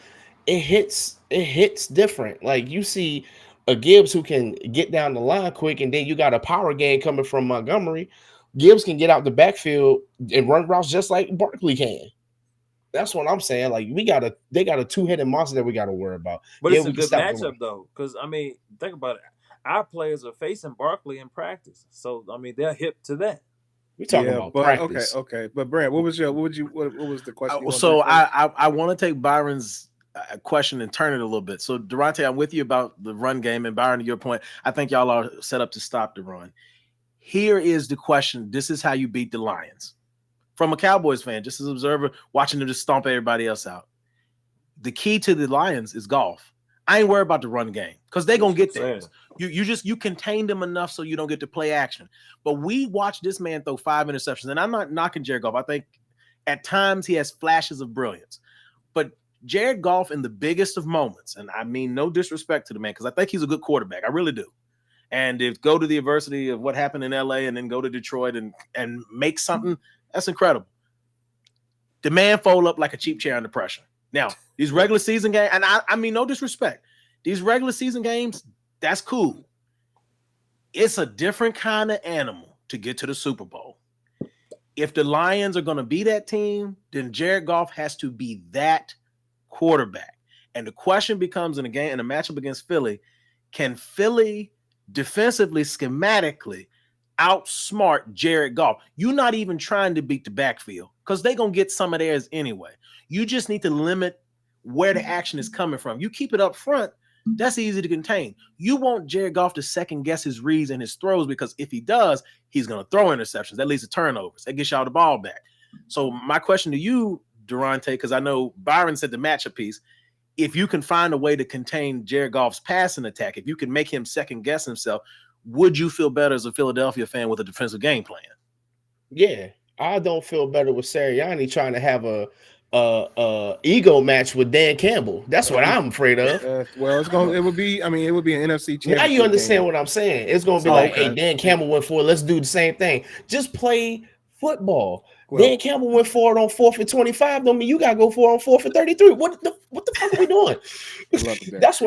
It hits different. Like you see a Gibbs who can get down the line quick, and then you got a power game coming from Montgomery. Gibbs can get out the backfield and run routes just like Barkley can. That's what I'm saying. Like they got a two-headed monster that we got to worry about. But it's a good matchup though, because I mean, think about it. Our players are facing Barkley in practice, so I mean they're hip to that. We're talking about practice. Okay. But Brad, what was the question? So I want to take Byron's question and turn it a little bit. So Durante, I'm with you about the run game, and Byron, to your point, I think y'all are set up to stop the run. Here is the question. This is how you beat the Lions. From a Cowboys fan, just as an observer, watching them just stomp everybody else out. The key to the Lions is golf. I ain't worried about the run game because they're gonna get there. You contain them enough so you don't get to play action. But we watched this man throw 5 interceptions, and I'm not knocking Jared Goff. I think at times he has flashes of brilliance. But Jared Goff in the biggest of moments, and I mean no disrespect to the man, because I think he's a good quarterback. I really do. And if go to the adversity of what happened in LA and then go to Detroit and make something, that's incredible. The man fold up like a cheap chair under pressure. Now, these regular season games, and I mean no disrespect, these regular season games, that's cool. It's a different kind of animal to get to the Super Bowl. If the Lions are going to be that team, then Jared Goff has to be that quarterback. And the question becomes in a matchup against Philly, can Philly defensively, schematically outsmart Jared Goff? You're not even trying to beat the backfield because they're going to get some of theirs anyway. You just need to limit where the action is coming from. You keep it up front, that's easy to contain. You want Jared Goff to second guess his reads and his throws, because if he does, he's going to throw interceptions. That leads to turnovers. That gets y'all the ball back. So my question to you, Durante, because I know Byron said the matchup piece, if you can find a way to contain Jared Goff's passing attack, if you can make him second guess himself, would you feel better as a Philadelphia fan with a defensive game plan? Yeah, I don't feel better with Sirianni trying to have a ego match with Dan Campbell. That's what I'm afraid of. It would be an NFC championship. Now you understand what I'm saying. It's going to be hey, Dan Campbell went for it. Let's do the same thing. Just play football. Well, Dan Campbell went for it on 4th and 25. Don't mean you got to go for it on 4th and 33. What the fuck are we doing? That's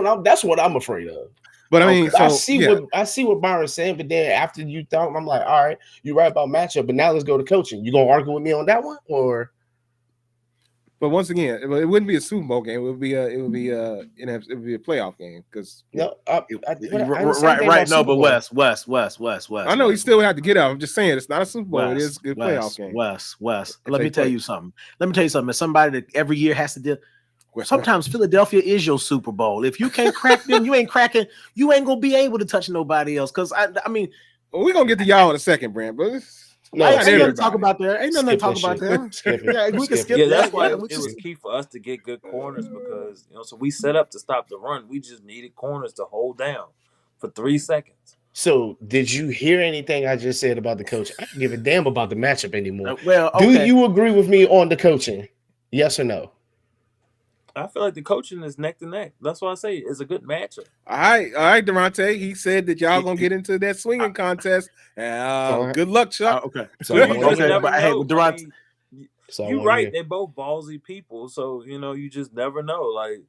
what I'm afraid of. But I mean, I see what Byron's saying, but then after you thought, I'm like, all right, you're right about matchup, but now let's go to coaching. You gonna argue with me on that one, or? But once again, it wouldn't be a Super Bowl game. It would be a playoff game because right. No, but Wes. I know he still would have to get out. I'm just saying it's not a Super Bowl. It is a good playoff game. Wes. Let me tell you something. As somebody that every year has to deal. Sometimes Philadelphia is your Super Bowl. If you can't crack them, you ain't cracking. You ain't gonna be able to touch nobody else. Because I mean, Well, we're gonna get to y'all in a second, Brand, but No, not Ain't nothing to everybody. talk about there. Ain't nothing to Skip talk that about shit. there. Skip it. Yeah, we can Skip skip it. Yeah, that's that. why Yeah, it was key for us to get good corners because so we set up to stop the run. We just needed corners to hold down for 3 seconds. So, did you hear anything I just said about the coach? I don't give a damn about the matchup anymore. Well, Do okay. you agree with me on the coaching? Yes or no? I feel like the coaching is neck to neck. That's why I say it's a good matchup. All right, Durante. He said that y'all gonna get into that swinging contest. Alright. Good luck, Chuck. Okay. So But I you want to just hear. never But hey, know. Durant, So I you're want to right. hear. They're both ballsy people, so you just never know. Like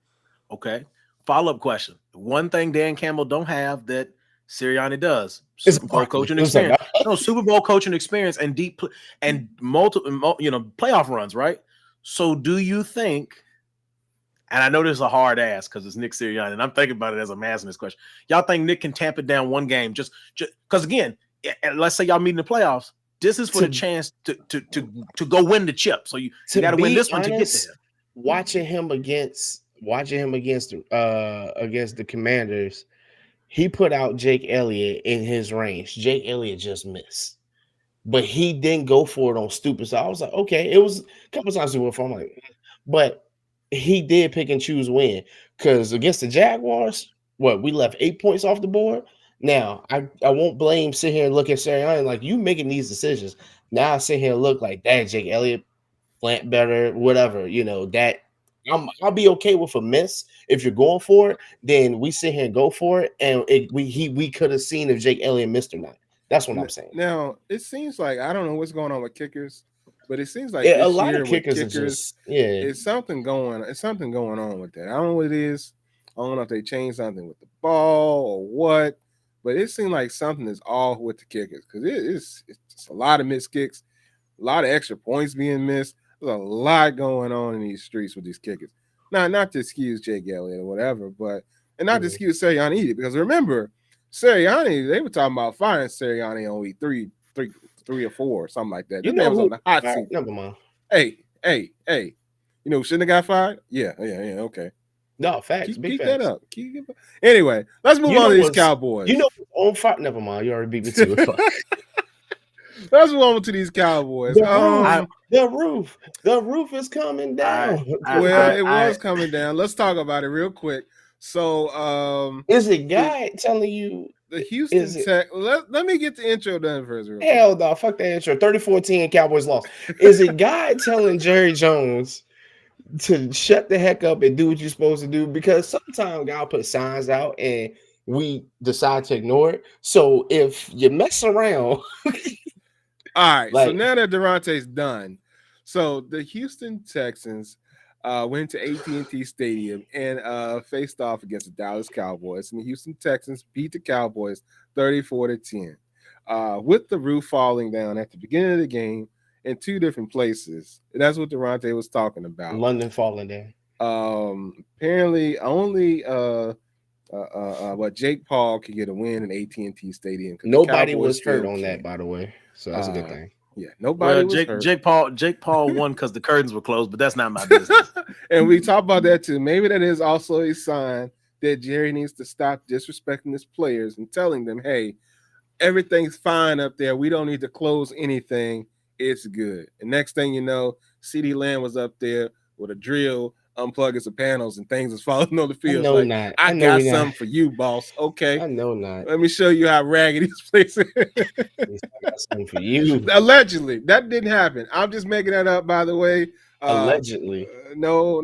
okay. Follow-up question. One thing Dan Campbell don't have that Sirianni does: It's Super Bowl Barkley. coaching What's up, experience. dog? No, Super Bowl coaching experience and deep and multiple, playoff runs, right? So, do you think? And I know this is a hard ask because it's Nick Sirianni, and I'm thinking about it as I'm asking this question. Y'all think Nick can tamp it down one game just because again, let's say y'all meet in the playoffs. This is for the chance to go win the chip. So you got to win this one to get there. Watching him against the Commanders, he put out Jake Elliott in his range. Jake Elliott just missed, but he didn't go for it on stupid. So I was like, okay, it was a couple times he went for. I'm like, but he did pick and choose when, because against the Jaguars, we left 8 points off the board. Now I won't sit here and look at Sirianni like you making these decisions. Now I sit here and look like that Jake Elliott plant better, whatever, that I'll be okay with a miss if you're going for it. Then we sit here and go for it, and we could have seen if Jake Elliott missed or not. That's what I'm saying. Now it seems like I don't know what's going on with kickers, but it seems like A this lot year of with kickers are kickers, just it's something going. It's something going on with that. I don't know what it is. I don't know if they changed something with the ball or what, but it seems like something is off with the kickers because it's a lot of missed kicks, a lot of extra points being missed. There's a lot going on in these streets with these kickers. Not to excuse Jake Elliott or whatever, but and not to excuse Sirianni either, because remember, Sirianni, they were talking about firing Sirianni on week three or four, or something like that. You This man know was who? on the hot All right, seat. never mind. Hey. You know, shouldn't have got fired? Yeah, okay. No, facts. Keep Big that facts. up. Anyway, let's move on to these Cowboys. You know, on fire. Never mind. You already beat me to it. Let's move on to these Cowboys. The roof is coming down. It was coming down. Let's talk about it real quick. So, is it God telling you the Houston Tech? Let me get the intro done first. Hell no, fuck that intro. 34-10 Cowboys lost. Is it God telling Jerry Jones to shut the heck up and do what you're supposed to do? Because sometimes God put signs out and we decide to ignore it. So if you mess around, all right. So now that Durante's done, so the Houston Texans went to AT&T Stadium and faced off against the Dallas Cowboys, and the Houston Texans beat the Cowboys 34-10. With the roof falling down at the beginning of the game in two different places. That's what Durante was talking about. London falling down. Apparently, only Jake Paul could get a win in AT&T Stadium. Nobody was hurt on that, by the way. So that's a good thing. Yeah, nobody was hurt. Jake Paul won because the curtains were closed, but that's not my business. And we talk about that too. Maybe that is also a sign that Jerry needs to stop disrespecting his players and telling them, hey, everything's fine up there. We don't need to close anything. It's good. And next thing you know, CeeDee Lamb was up there with a drill, unplugging some panels, and things was falling on the field. I got something for you, boss. Okay. I know not. Let me show you how raggedy this place is. I got something for you. Allegedly. That didn't happen. I'm just making that up, by the way. Allegedly. No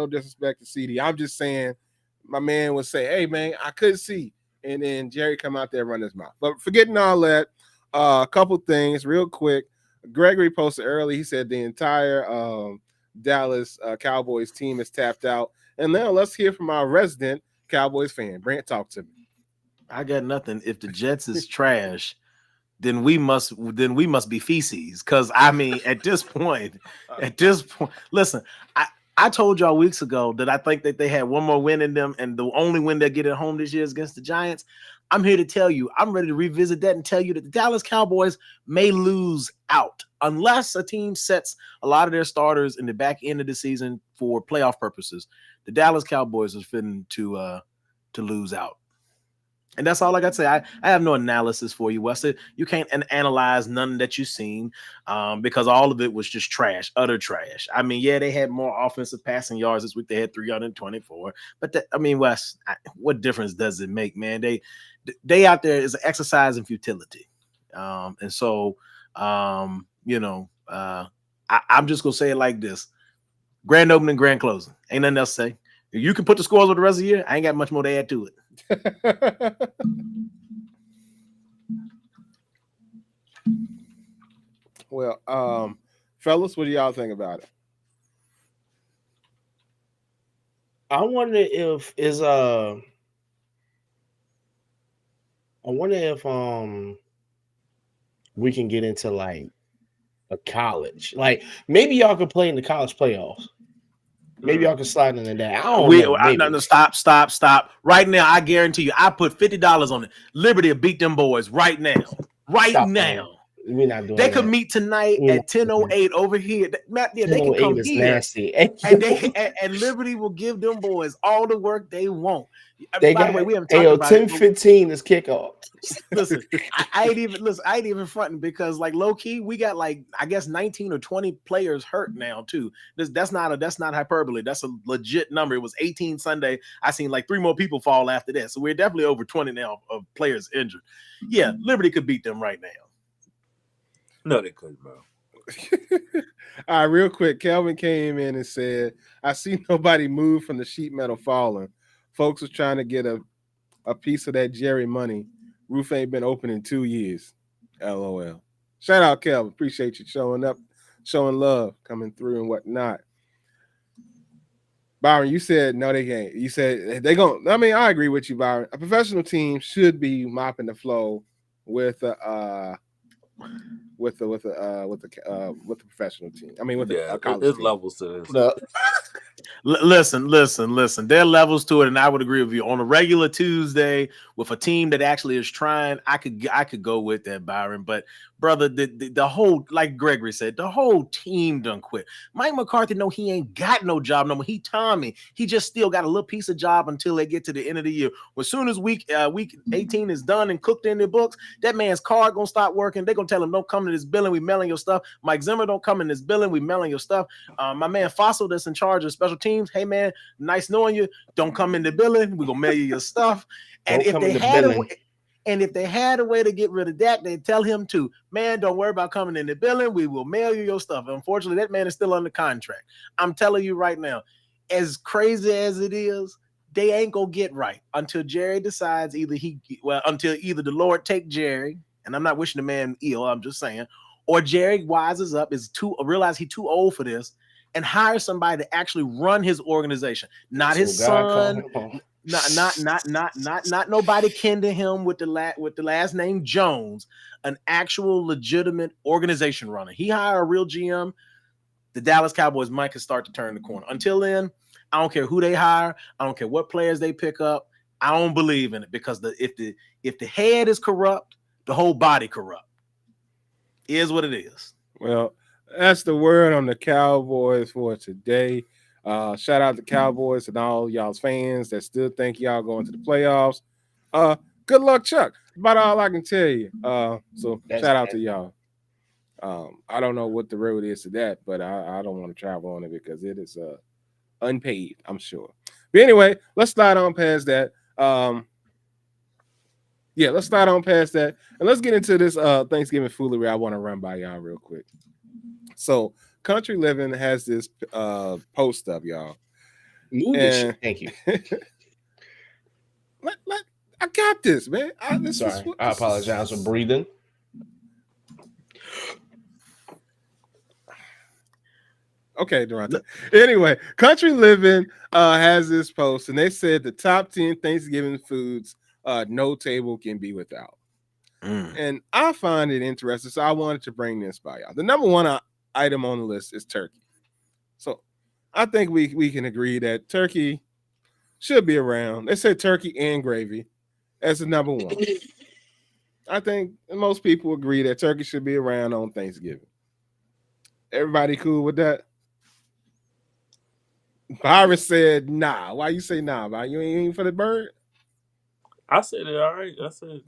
disrespect to CD. I'm just saying my man would say, hey, man, I couldn't see. And then Jerry come out there and run his mouth. But forgetting all that, a couple things real quick. Gregory posted early. He said the entire Dallas Cowboys team is tapped out. And now let's hear from our resident Cowboys fan. Brant, talk to me. I got nothing. If the Jets is trash, then we must be feces. Because I mean, at this point, listen, I told y'all weeks ago that I think that they had one more win in them, and the only win they get at home this year is against the Giants. I'm here to tell you, I'm ready to revisit that and tell you that the Dallas Cowboys may lose out unless a team sets a lot of their starters in the back end of the season for playoff purposes. The Dallas Cowboys are fitting to lose out. And that's all I got to say. I have no analysis for you, Wesley. You can't analyze none that you've seen because all of it was just trash, utter trash. I mean, yeah, they had more offensive passing yards this week. They had 324. But, Wes, what difference does it make, man? They out there is an exercise in futility. And so, I'm just going to say it like this. Grand opening, grand closing. Ain't nothing else to say. If you can put the scores with the rest of the year, I ain't got much more to add to it. Well, fellas, what do y'all think about it? I wonder if we can get into like a college. Like maybe y'all could play in the college playoffs. Maybe y'all can slide into that. I don't know. Maybe. No, stop. Right now, I guarantee you, I put $50 on it. Liberty will beat them boys right now. Right now. Man. We're not doing They could meet tonight at 10:08 over here. Matt, yeah, they can come is here. Nasty. And Liberty will give them boys all the work they want. By the way, we haven't talked about 10:15 is kickoff. Listen, I ain't even fronting because like low key, we got like I guess 19 or 20 players hurt now too. That's not hyperbole. That's a legit number. It was 18 Sunday. I seen like 3 more people fall after that. So we're definitely over 20 now of players injured. Yeah, Liberty could beat them right now. No, they couldn't, bro. All right, real quick. Kelvin came in and said, I see nobody move from the sheet metal falling. Folks was trying to get a piece of that Jerry money. Roof ain't been open in 2 years. LOL. Shout out, Kelvin. Appreciate you showing up, showing love, coming through and whatnot. Byron, you said no, they can't. You said they gon'. I mean, I agree with you, Byron. A professional team should be mopping the flow with the professional team. I mean, with the college there's team. levels to this. Listen. There are levels to it, and I would agree with you. On a regular Tuesday with a team that actually is trying, I could go with that, Byron. But brother, the whole, like Gregory said, the whole team done quit. Mike McCarthy, no, he ain't got no job no more. He Tommy. He just still got a little piece of job until they get to the end of the year. As soon as week 18 is done and cooked in their books, that man's card gonna stop working. They're gonna tell him, don't come to this building, we mailing your stuff. Mike Zimmer, don't come in this building, we mailing your stuff. My man Fossil, that's in charge of special teams. Hey man, nice knowing you. Don't come in the building. We're gonna mail you your stuff. And if they had a way to get rid of that, they'd tell him to, man, don't worry about coming in the building. We will mail you your stuff. Unfortunately, that man is still under contract. I'm telling you right now, as crazy as it is, they ain't gonna get right until Jerry decides until either the Lord take Jerry, and I'm not wishing the man ill, I'm just saying, or Jerry wises up, realize he's too old for this, and hire somebody to actually run his organization, not his son, not nobody kin to him with the last name Jones, an actual legitimate organization runner. He hire a real GM, the Dallas Cowboys might could start to turn the corner. Until then, I don't care who they hire, I don't care what players they pick up. I don't believe in it because if the head is corrupt, the whole body corrupt. It is what it is. Well, that's the word on the Cowboys for today. Shout out to Cowboys and all y'all's fans that still think y'all going to the playoffs. Good luck, Chuck. About all I can tell you. So shout out to y'all. I don't know what the road is to that, but I don't want to travel on it because it is unpaved, I'm sure. But anyway, let's slide on past that. Let's slide on past that. And let's get into this Thanksgiving foolery I want to run by y'all real quick. So Country Living has this post up, y'all. Thank you. I got this, man. I apologize for breathing. Okay, Durante. Anyway, Country Living has this post, and they said the top 10 Thanksgiving foods no table can be without. And I find it interesting, so I wanted to bring this by y'all. The number one item on the list is turkey. So I think we can agree that turkey should be around. They say turkey and gravy as the number one. I think most people agree that turkey should be around on Thanksgiving. Everybody cool with that? Byron said, nah. Why you say nah, Byron? You ain't for the bird? I said it all right. I said,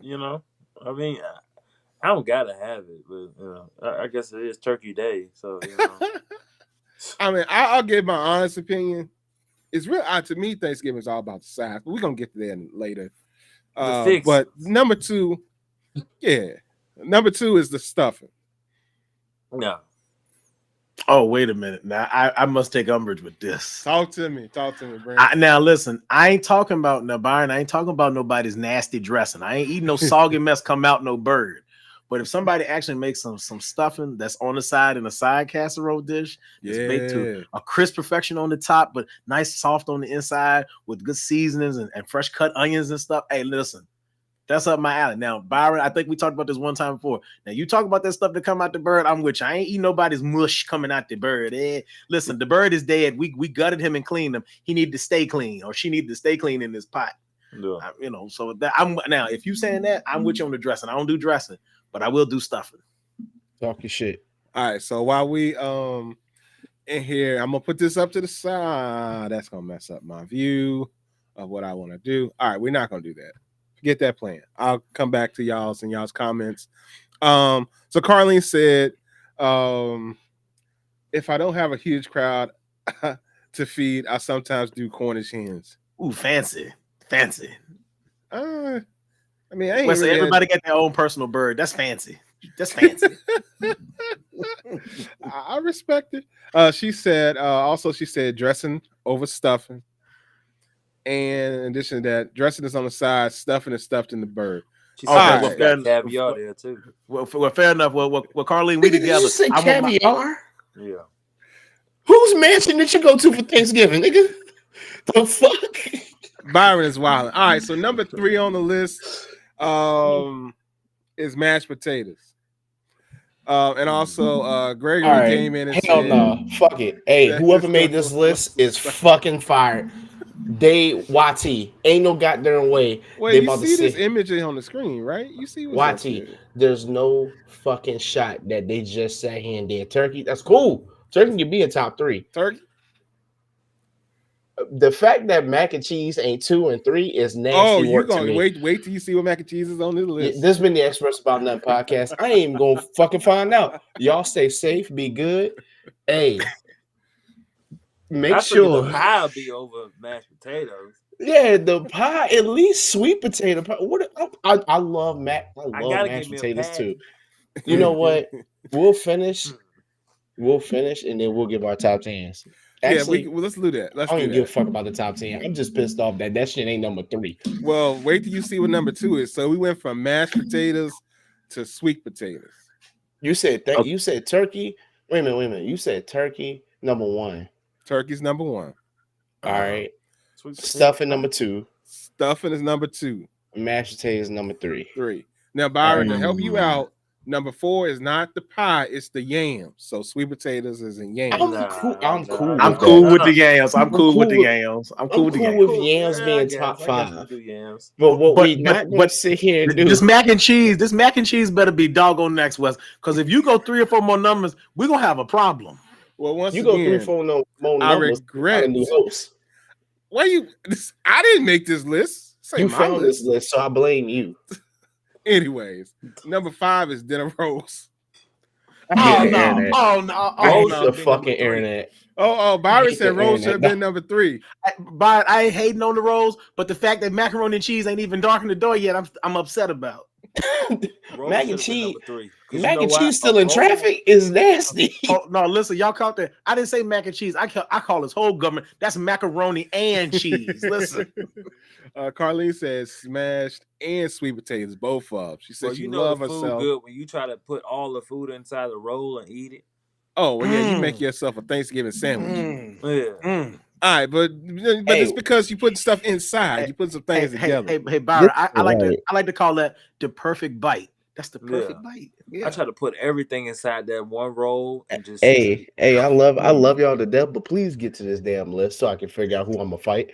I mean, I don't gotta have it, but I guess it is Turkey Day, so I mean, I'll give my honest opinion. It's real to me. Thanksgiving is all about the size, but we're gonna get to that later. the fix. But number two is the stuffing. No. Oh, wait a minute. Now I must take umbrage with this. Talk to me, Brandon. Now listen, I ain't talking about Byron. I ain't talking about nobody's nasty dressing. I ain't eating no soggy mess come out no bird. But if somebody actually makes some stuffing that's on the side in a side casserole dish, it's baked to a crisp perfection on the top, but nice soft on the inside with good seasonings and fresh cut onions and stuff. Hey, listen, that's up my alley. Now, Byron, I think we talked about this one time before. Now, you talk about that stuff that come out the bird, I'm with you. I ain't eating nobody's mush coming out the bird. Listen, the bird is dead. We gutted him and cleaned him. He needed to stay clean, or she needed to stay clean in this pot. Yeah. So that I'm now. If you saying that, I'm with you on the dressing. I don't do dressing, but I will do stuffing. Talk your shit. All right. So while we in here, I'm gonna put this up to the side. That's gonna mess up my view of what I want to do. All right, we're not gonna do that. Forget that plan. I'll come back to y'all's and y'all's comments. So Carlene said, if I don't have a huge crowd to feed, I sometimes do Cornish hens. Ooh, fancy. I mean, I ain't Well, so really everybody got their own personal bird. That's fancy. That's fancy. I respect it. She said dressing over stuffing. And in addition to that, dressing is on the side, stuffing is stuffed in the bird. She said well, got caviar there too. Well, fair enough. Well, Carlene, we together. You say caviar? Yeah. Whose mansion did you go to for Thanksgiving, nigga? The fuck? Byron is wild. All right, so number 3 on the list is mashed potatoes. And also Gregory came in and hell said, no. Fuck it. Hey, whoever made this list is fucking fired. Wati. Ain't no goddamn way. Wait, you see this image on the screen, right? You see what's Wati. There's no fucking shot that they just sat here and did turkey. That's cool. Turkey can be in top 3. Turkey. The fact that mac and cheese ain't 2 and 3 is nasty. Oh, you're gonna wait till you see what mac and cheese is on this list. This been the Experts About Nothing podcast. I ain't even gonna fucking find out. Y'all stay safe, be good. Hey, make sure the pie be over mashed potatoes. Yeah, the pie, at least sweet potato pie. I love mashed potatoes too. You know what? We'll finish, and then we'll give our top 10s. Actually, let's do that. I don't even give a fuck about the top 10. I'm just pissed off that shit ain't number 3. Well, wait till you see what number 2 is. So we went from mashed potatoes to sweet potatoes. You said you said turkey. Wait a minute. You said turkey number 1. Turkey's number 1. All right. Stuffing number 2. Stuffing is number 2. Mashed potatoes number 3. Now, Byron, to help you out, number 4 is not the pie, it's the yams. So sweet potatoes is in yams. I'm cool. I'm cool with the yams. I'm cool with the yams. I'm cool with the yams. With yams being top 5. But what we not going to sit here and do. This mac and cheese better be doggone next, West. Because if you go 3 or 4 more numbers, we're gonna have a problem. Well, once you again, go 3 or 4 more numbers, I regret. Why you? I didn't make this list. You found this list, so I blame you. Anyways, number 5 is dinner rolls. Oh no! The fucking internet. Byron said rolls should have been number 3. But I ain't hating on the rolls, but the fact that macaroni and cheese ain't even darkened the door yet, I'm upset about. Mac and cheese. Mac and cheese still in traffic is nasty. Oh no! Listen, y'all caught that. I didn't say mac and cheese. I call this whole government. That's macaroni and cheese. Listen. Carlene says smashed and sweet potatoes, both of them. She said she love herself. Good when you try to put all the food inside the roll and eat it. Oh well, yeah, you make yourself a Thanksgiving sandwich. All right, but it's because you put stuff inside. You put some things together. Hey, Byron, I like to call that the perfect bite. That's the perfect bite. Yeah. I try to put everything inside that one roll and just. Hey, I love y'all to death, but please get to this damn list so I can figure out who I'm gonna fight.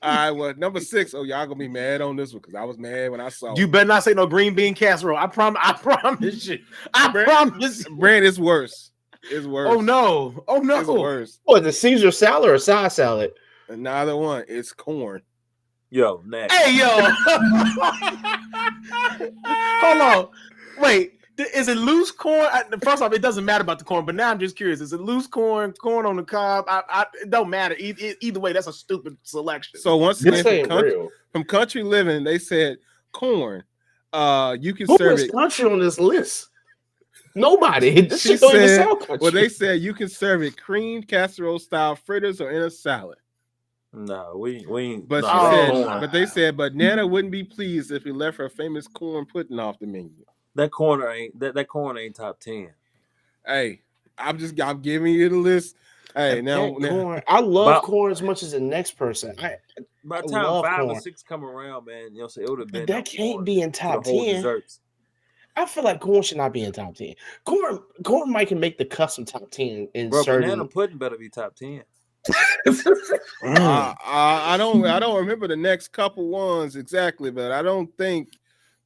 All right, well, number 6. Oh, y'all gonna be mad on this one because I was mad when I saw. You better not say no green bean casserole. I promise you. Promise. Brand is worse. It's worse. Oh no! It's worse. What, the Caesar salad or side salad? Neither one. It's corn. Yo, next. Hey, yo. Hold on. Wait. Is it loose corn? First off, it doesn't matter about the corn, but now I'm just curious. Is it loose corn, corn on the cob? It don't matter. Either way, that's a stupid selection. So once This again, ain't real. from Country Living, they said corn. You can Who serve is it. country on this list? Nobody. This She shit don't even said, sound country. well, they said you can serve it creamed casserole style fritters or in a salad. No, we ain't. But no, she that said, corn- but they said, but Nana wouldn't be pleased if we left her famous corn pudding off the menu. that corner ain't that corn ain't top 10. Hey, I'm giving you the list. Hey, And now corn. I love About- corn as much as the next person. By the I time love 5 or corn. 6 come around, man, you know, so it would have been. That can't be in the top whole 10. desserts. I feel like corn should not be in top 10. Corn might can make the custom top 10 in Bro, certain. banana pudding better be top 10. I don't remember the next couple ones exactly, but I don't think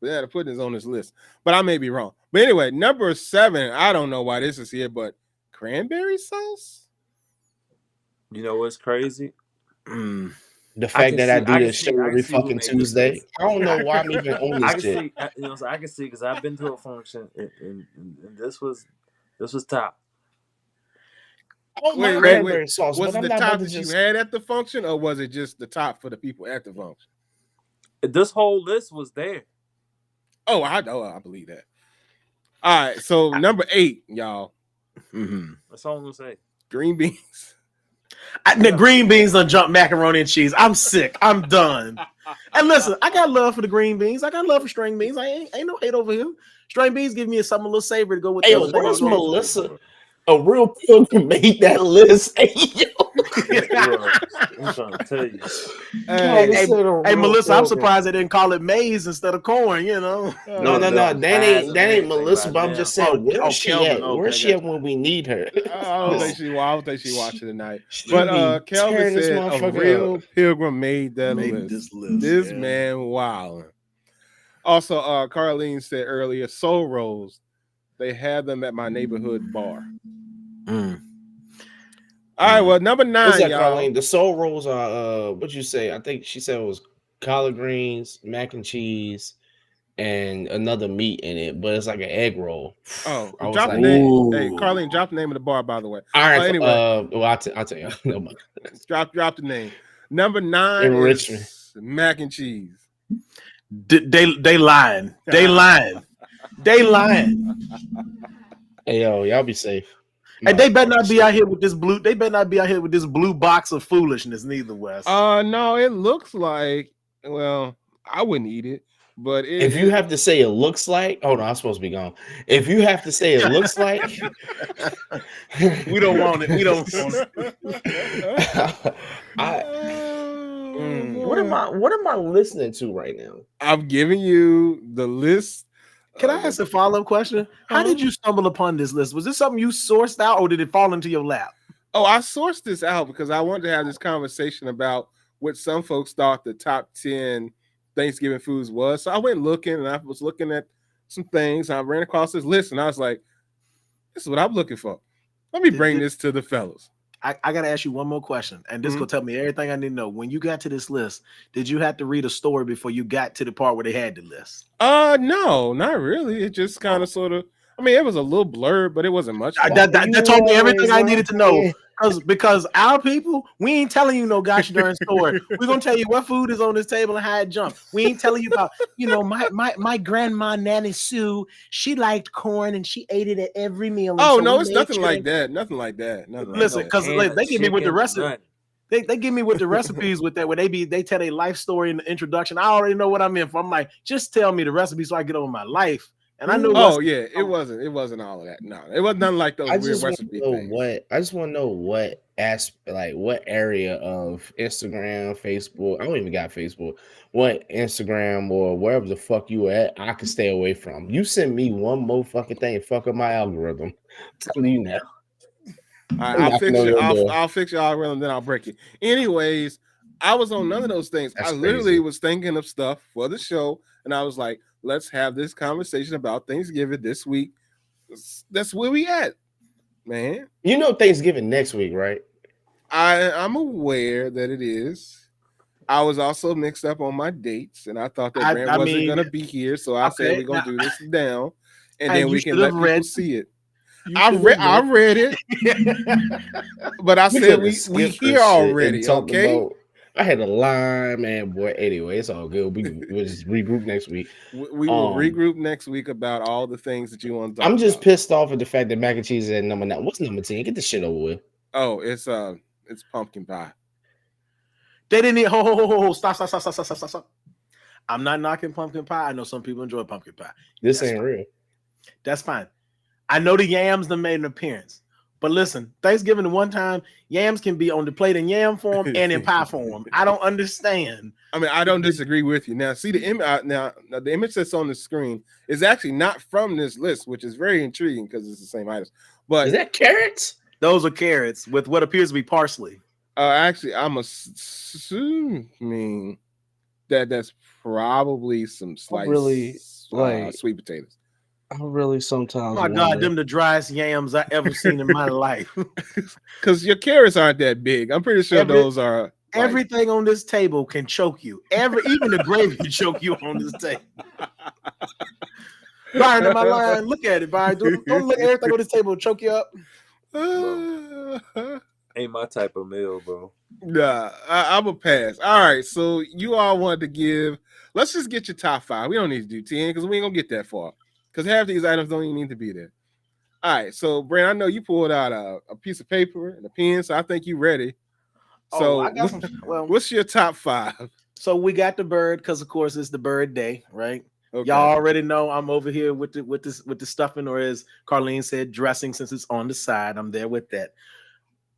banana pudding is on this list. But I may be wrong. But anyway, number 7, I don't know why this is here, but cranberry sauce. You know what's crazy? The fact that I do this see show every who fucking made this Tuesday. list. I don't know why I'm even on I this can shit. see, you know, so I can see because I've been to a function and this was top. I don't Wait, mind wait, cranberry wait. sauce, Was but it I'm the not top about to that just. you had at the function, or was it just the top for the people at the function? This whole list was there. Oh, I believe that. All right, so number 8, y'all. That's all I'm gonna say. Green beans. The green beans done jump macaroni and cheese. I'm sick. I'm done. And listen, I got love for the green beans. I got love for string beans. I ain't no hate over here. String beans give me something a little savory to go with. Hey, the yo, other thing where's I'm going for. Melissa? A real pilgrim made that list. Hey, yo. I'm trying to tell you. Hey, Melissa, I'm surprised they didn't call it maize instead of corn. You know. No, that ain't Melissa. But I'm just saying, where's she Kelvin. at? Okay, Where's she at when we need her? I don't think she watching tonight. She But be Kelvin tearing this said a motherfucker real up. pilgrim made that Made list. this list, This yeah. man wilding. Also, Carlene said earlier, soul rolls. They have them at my neighborhood bar. All right, well, number 9, What's that, y'all. Carlene? The soul rolls are what'd you say? I think she said it was collard greens, mac and cheese, and another meat in it, but it's like an egg roll. Oh, I was drop like, the name. ooh. Hey, Carlene, drop the name of the bar, by the way. all right. Anyway. Well, I'll tell you. No, Drop the name. Number 9 In is Richmond. mac and cheese. They lying. They lying. They lying. Hey, yo, y'all be safe. And they better not be out here with this blue. They better not be out here with this blue box of foolishness, neither, Wes. No, it looks like. Well, I wouldn't eat it, but If you have to say it looks like, hold on, I'm supposed to be gone. If you have to say it looks like, We don't want it. We don't want it. What am I listening to right now? I'm giving you the list. Can I ask a follow-up question? How did you stumble upon this list? Was this something you sourced out, or did it fall into your lap? Oh, I sourced this out because I wanted to have this conversation about what some folks thought the top 10 Thanksgiving foods was. So I went looking, and I was looking at some things. I ran across this list, and I was like, this is what I'm looking for. Let me bring this to the fellas. I got to ask you one more question, and this will tell me everything I need to know. When you got to this list, did you have to read a story before you got to the part where they had the list? No, not really. It just kind of sort of, I mean, it was a little blurred, but it wasn't much. That told me everything I needed to know. Because our people, we ain't telling you no gosh darn story. We're gonna tell you what food is on this table and how it jumped. We ain't telling you about, my grandma Nanny Sue, she liked corn and she ate it at every meal. Oh, so no, it's nothing like that. Nothing like that. Listen, because they give me with the recipe. They give me with the recipes with that where they tell a life story in the introduction. I already know what I'm in for. I'm like, just tell me the recipe so I get over my life. And I know. Oh yeah, it wasn't all of that. No, it wasn't nothing like those weird recipe things. I just want to know what what area of Instagram, Facebook. I don't even got Facebook. What Instagram or wherever the fuck you at, I can stay away from. You send me one more fucking thing and fuck up my algorithm. I'm telling you now. I'll fix your algorithm, then I'll break it. Anyways, I was on none of those things. That's I literally crazy. was thinking of stuff for the show, and I was like, let's have this conversation about Thanksgiving this week. That's where we at, man. You know Thanksgiving next week, right? I'm aware that it is. I was also mixed up on my dates, and I thought that Brent I wasn't mean, gonna be here, so I said okay, we're gonna do this down, and and then you we can should have let people read. see it. You I should read, have I read it, but I We said could have we skipped here this shit and already. talked Okay, about. I had a line, man, boy. Anyway, it's all good. We'll just regroup next week. we will regroup next week about all the things that you want to talk I'm just about. pissed off at the fact that mac and cheese is at number 9. What's number 10? Get this shit over with. Oh, it's pumpkin pie. They didn't eat. Ho. Stop. I'm not knocking pumpkin pie. I know some people enjoy pumpkin pie. This That's ain't fine. real. That's fine. I know the yams that made an appearance. But listen, Thanksgiving the one time, yams can be on the plate in yam form and in pie form. I don't understand. I mean, I don't disagree with you. Now, see the now the image that's on the screen is actually not from this list, which is very intriguing because it's the same items. But Is that carrots? Those are carrots with what appears to be parsley. Actually, I'm assuming that's probably some sliced really, like- sweet potatoes. I really sometimes Oh my God, wonder. them the driest yams I ever seen in my life. Because your carrots aren't that big. I'm pretty sure those are like, Everything on this table can choke you. Even the gravy can choke you on this table. Byron, am I lying? Look at it, Byron. Don't look everything on this table will choke you up. Ain't my type of meal, bro. Nah, I'm a pass. All right, so you all wanted to give. Let's just get your top 5. We don't need to do 10 because we ain't gonna get that far. Because half these items don't even need to be there. All right, so Brent, I know you pulled out a piece of paper and a pen, so I think you're ready. So, I got some. Well, what's your top 5? so we got the bird because, of course, it's the bird day, right? Okay. Y'all already know I'm over here with the stuffing, or as Carlene said, dressing. Since it's on the side, I'm there with that.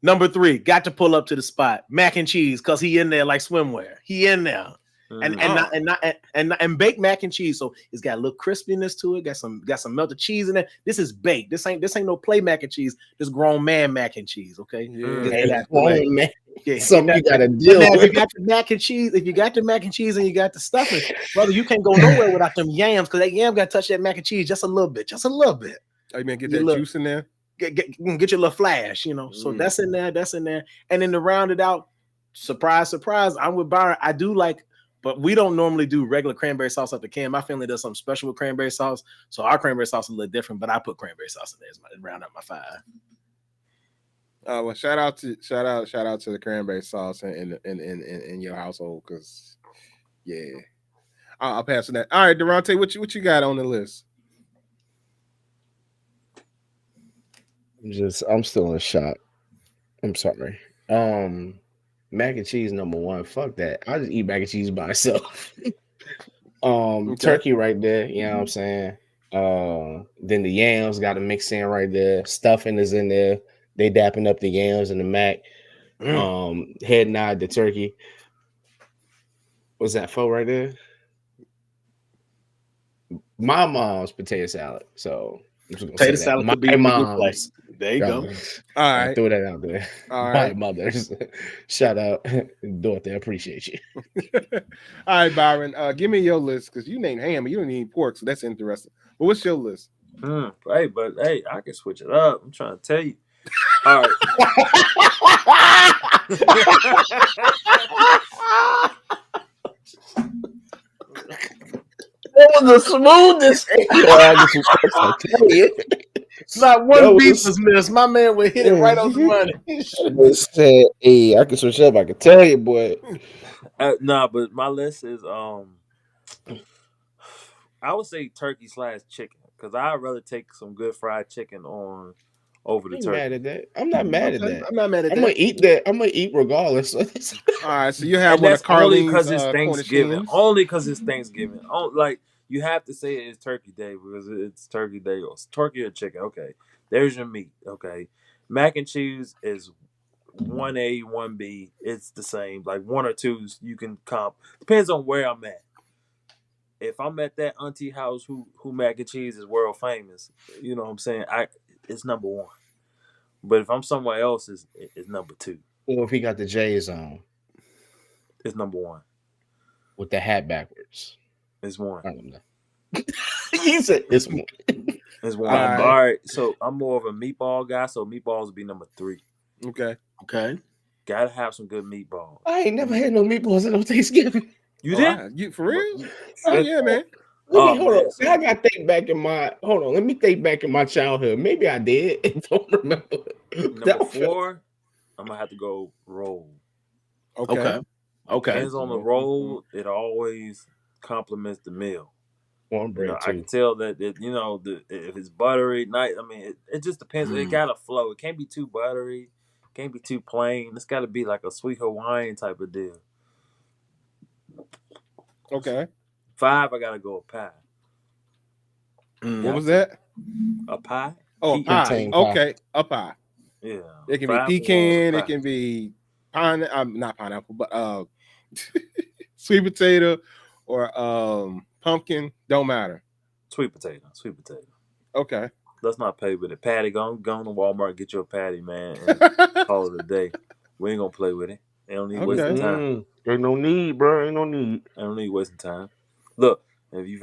Number 3, got to pull up to the spot. Mac and cheese, cause he in there like swimwear. He in there. And baked mac and cheese, so it's got a little crispiness to it. Got some melted cheese in there. This is baked. This ain't no play mac and cheese. This grown man mac and cheese. Okay, Yeah. Man. yeah. Something you gotta deal Now, if you with. got the mac and cheese, and you got the stuffing, brother, you can't go nowhere without them yams, because that yam got to touch that mac and cheese just a little bit. Oh, you mean get that juice in there? Get your little flash, So that's in there. And then to round it out, surprise, I'm with Byron. I do like. But we don't normally do regular cranberry sauce at the can. My family does something special with cranberry sauce. So our cranberry sauce is a little different, but I put cranberry sauce in there as my round out my 5. Well, shout out to the cranberry sauce in your household, because I'll pass on that. All right, Durante, what you got on the list? I'm still in shock. I'm sorry. Mac and cheese number 1. Fuck that. I just eat mac and cheese by itself. Turkey right there. You know what I'm saying? Then the yams got to mix in right there. Stuffing is in there. They dapping up the yams and the mac. Head nod the turkey. What's that 4 right there? My mom's potato salad. So Potato salad my could be a good mom's. place. There you go. All right, Throw that out there. All My right. mothers. Shout out, Dorothy. I appreciate you. All right, Byron. Give me your list, because you named ham and you don't need pork, so that's interesting. But what's your list? Hey, I can switch it up. I'm trying to tell you. All right. That was the smoothest. I tell you. Not one beat was missed. My man would hit it right on the money. I said, hey, I can switch up. I can tell you, boy. But my list is I would say turkey / chicken, because I'd rather take some good fried chicken over the I'm turkey. mad at that. I'm not mad at that. I'm not mad at I'm that. gonna eat that. I'm gonna eat regardless. All right, so you have And one of that's only Carlene's because it's Cornish Thanksgiving. hens. Only because it's Thanksgiving. Like, you have to say it's Turkey Day because it's Turkey Day, or turkey or chicken. Okay, there's your meat. Okay, mac and cheese is 1A, 1B. It's the same. Like 1 or 2s, you can comp. Depends on where I'm at. If I'm at that auntie house who mac and cheese is world famous, you know what I'm saying? It's number 1. But if I'm somewhere else, it's number 2. Or if he got the J's on It's number 1. with the hat backwards. It's 1. I don't know. You said it's 1. It's 1. All All right. So I'm more of a meatball guy, so meatballs would be number 3. Okay. Okay. Gotta have some good meatballs. I ain't never had no meatballs at no Thanksgiving. You Oh, did? you for real? You- Oh yeah, man. Let me Oh, hold man, on. so- I got to think back in my hold on. Let me think back in my childhood. Maybe I did. I don't remember. Number That felt- 4, I'm gonna have to go roll. Okay. Okay. Depends on the roll. It always complements the meal. cornbread I can too. tell that if it's buttery, nice. I mean, it just depends. It gotta flow. It can't be too buttery. Can't be too plain. It's got to be like a sweet Hawaiian type of deal. Okay. 5, I gotta go a pie. What was that? A pie? Oh, a pie. Plantain pie. Okay, a pie. Yeah. It can be 5 for pecan. one, It can be not pineapple, but sweet potato or pumpkin. Don't matter. Sweet potato. Sweet potato. Okay. Let's not play with it. Patty, go to Walmart, get you a patty, man, and call it a day. We ain't gonna play with it. They don't need wasting time. Ain't no need, bro. Ain't no need. I don't need wasting time. Look, if you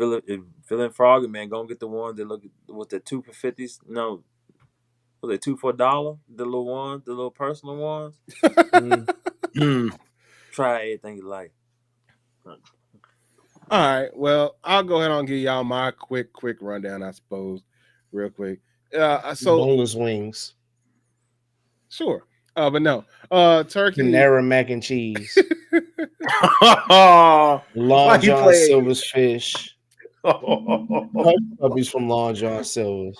feeling froggy, man, go and get the ones that look what's that 2 for 50s? No, was it 2 for $1? The little ones, the little personal ones. Try anything you like. All right. Well, I'll go ahead and give y'all my quick rundown, I suppose, real quick. So Boneless wings. sure. But no. Turkey. Panera mac and cheese. Why Long you John playing? Silver's fish. Hush puppies from Long John Silver's.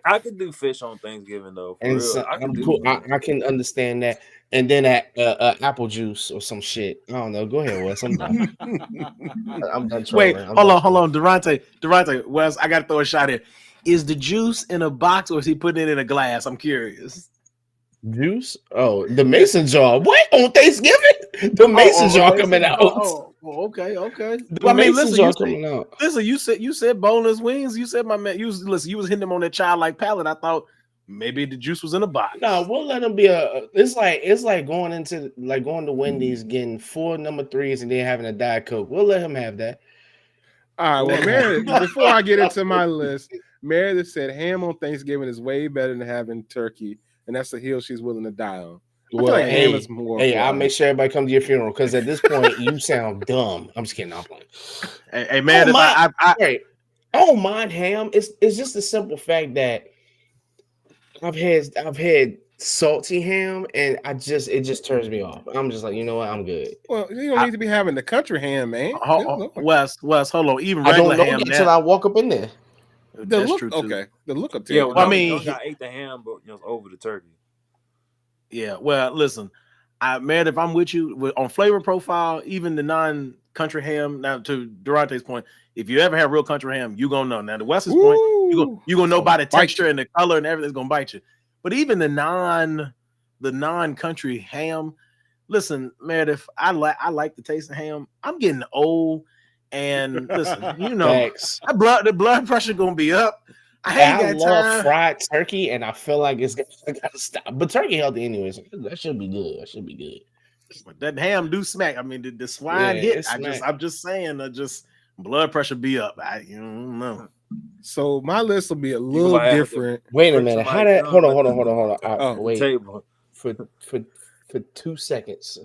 I could do fish on Thanksgiving though. For And real, so, I can I'm do cool. that. I can understand that. And then apple juice or some shit. I don't know. Go ahead, Wes. I'm done. I'm done trolling. Wait, hold on, Durante, Wes, I gotta throw a shot here. Is the juice in a box or is he putting it in a glass? I'm curious. Juice? Oh, the mason jar. What? On Thanksgiving? The mason jar coming out. Okay. The Well, I mean, mason listen, jar you coming out. listen, you said boneless wings. You said my man. You was hitting him on that childlike palate. I thought maybe the juice was in a box. No, we'll let them be it's like going to Wendy's, getting 4 number 3s and then having a Diet Coke. We'll let him have that. All right. Well, Meredith, before I get into my list, Meredith said ham on Thanksgiving is way better than having turkey, and that's the hill she's willing to die on. I feel like ham is more. Hey, I'll fun. make sure everybody come to your funeral because at this point you sound dumb. I'm just kidding. I'm playing. Hey man, I don't mind ham. It's just the simple fact that I've had salty ham and it just turns me off. I'm just like, you know what? I'm good. Well, you don't need to be having the country ham, man. Wes, hold on. Even I regular don't know ham until I walk up in there. The That's look, true too. okay. The look of Yeah, tail. well, I mean, I ate the ham, but over the turkey. Yeah, well, listen, man, if I'm with you on flavor profile, even the non-country ham. Now, to Durante's point, if you ever have real country ham, you gonna know. Now, the West's point, you gonna know by the texture and the color and everything's gonna bite you. But even the non-country ham, listen, Meredith, I like the taste of ham. I'm getting old, and listen, the blood pressure gonna be up. I love fried turkey, and I feel like I gotta stop. But turkey healthy anyways. That should be good. But that ham do smack. I mean, the swine hit. I'm just saying, blood pressure be up. I don't know. So my list will be a little different. Wait a minute. How that? Hold on. Wait for 2 seconds.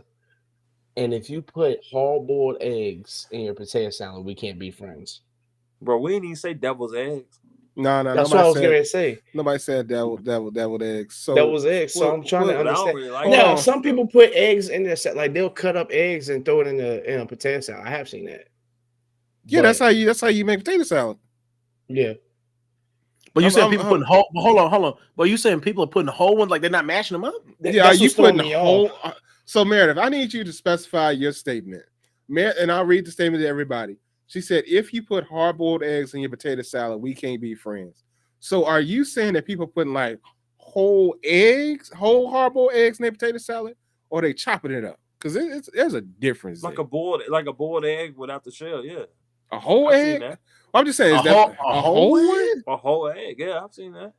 And if you put hard-boiled eggs in your potato salad, we can't be friends. Bro, we didn't even say devil's eggs. No. That's what I was going to say. Nobody said deviled eggs. So devil's eggs. So I'm trying to understand. Really now, some people put eggs in their salad. Like they'll cut up eggs and throw it in a potato salad. I have seen that. Yeah, that's how you make potato salad. Yeah. But you said people putting whole. Hold on. But you saying people are putting whole ones like they're not mashing them up? Yeah, are you putting the whole? So Meredith, I need you to specify your statement. And I'll read the statement to everybody. She said, if you put hard-boiled eggs in your potato salad, we can't be friends. So are you saying that people putting like whole hard-boiled eggs in their potato salad, or they chopping it up? Because there's a difference. Like a boiled egg without the shell, yeah. A whole egg? I'm just saying, a whole one? A whole egg, yeah, I've seen that.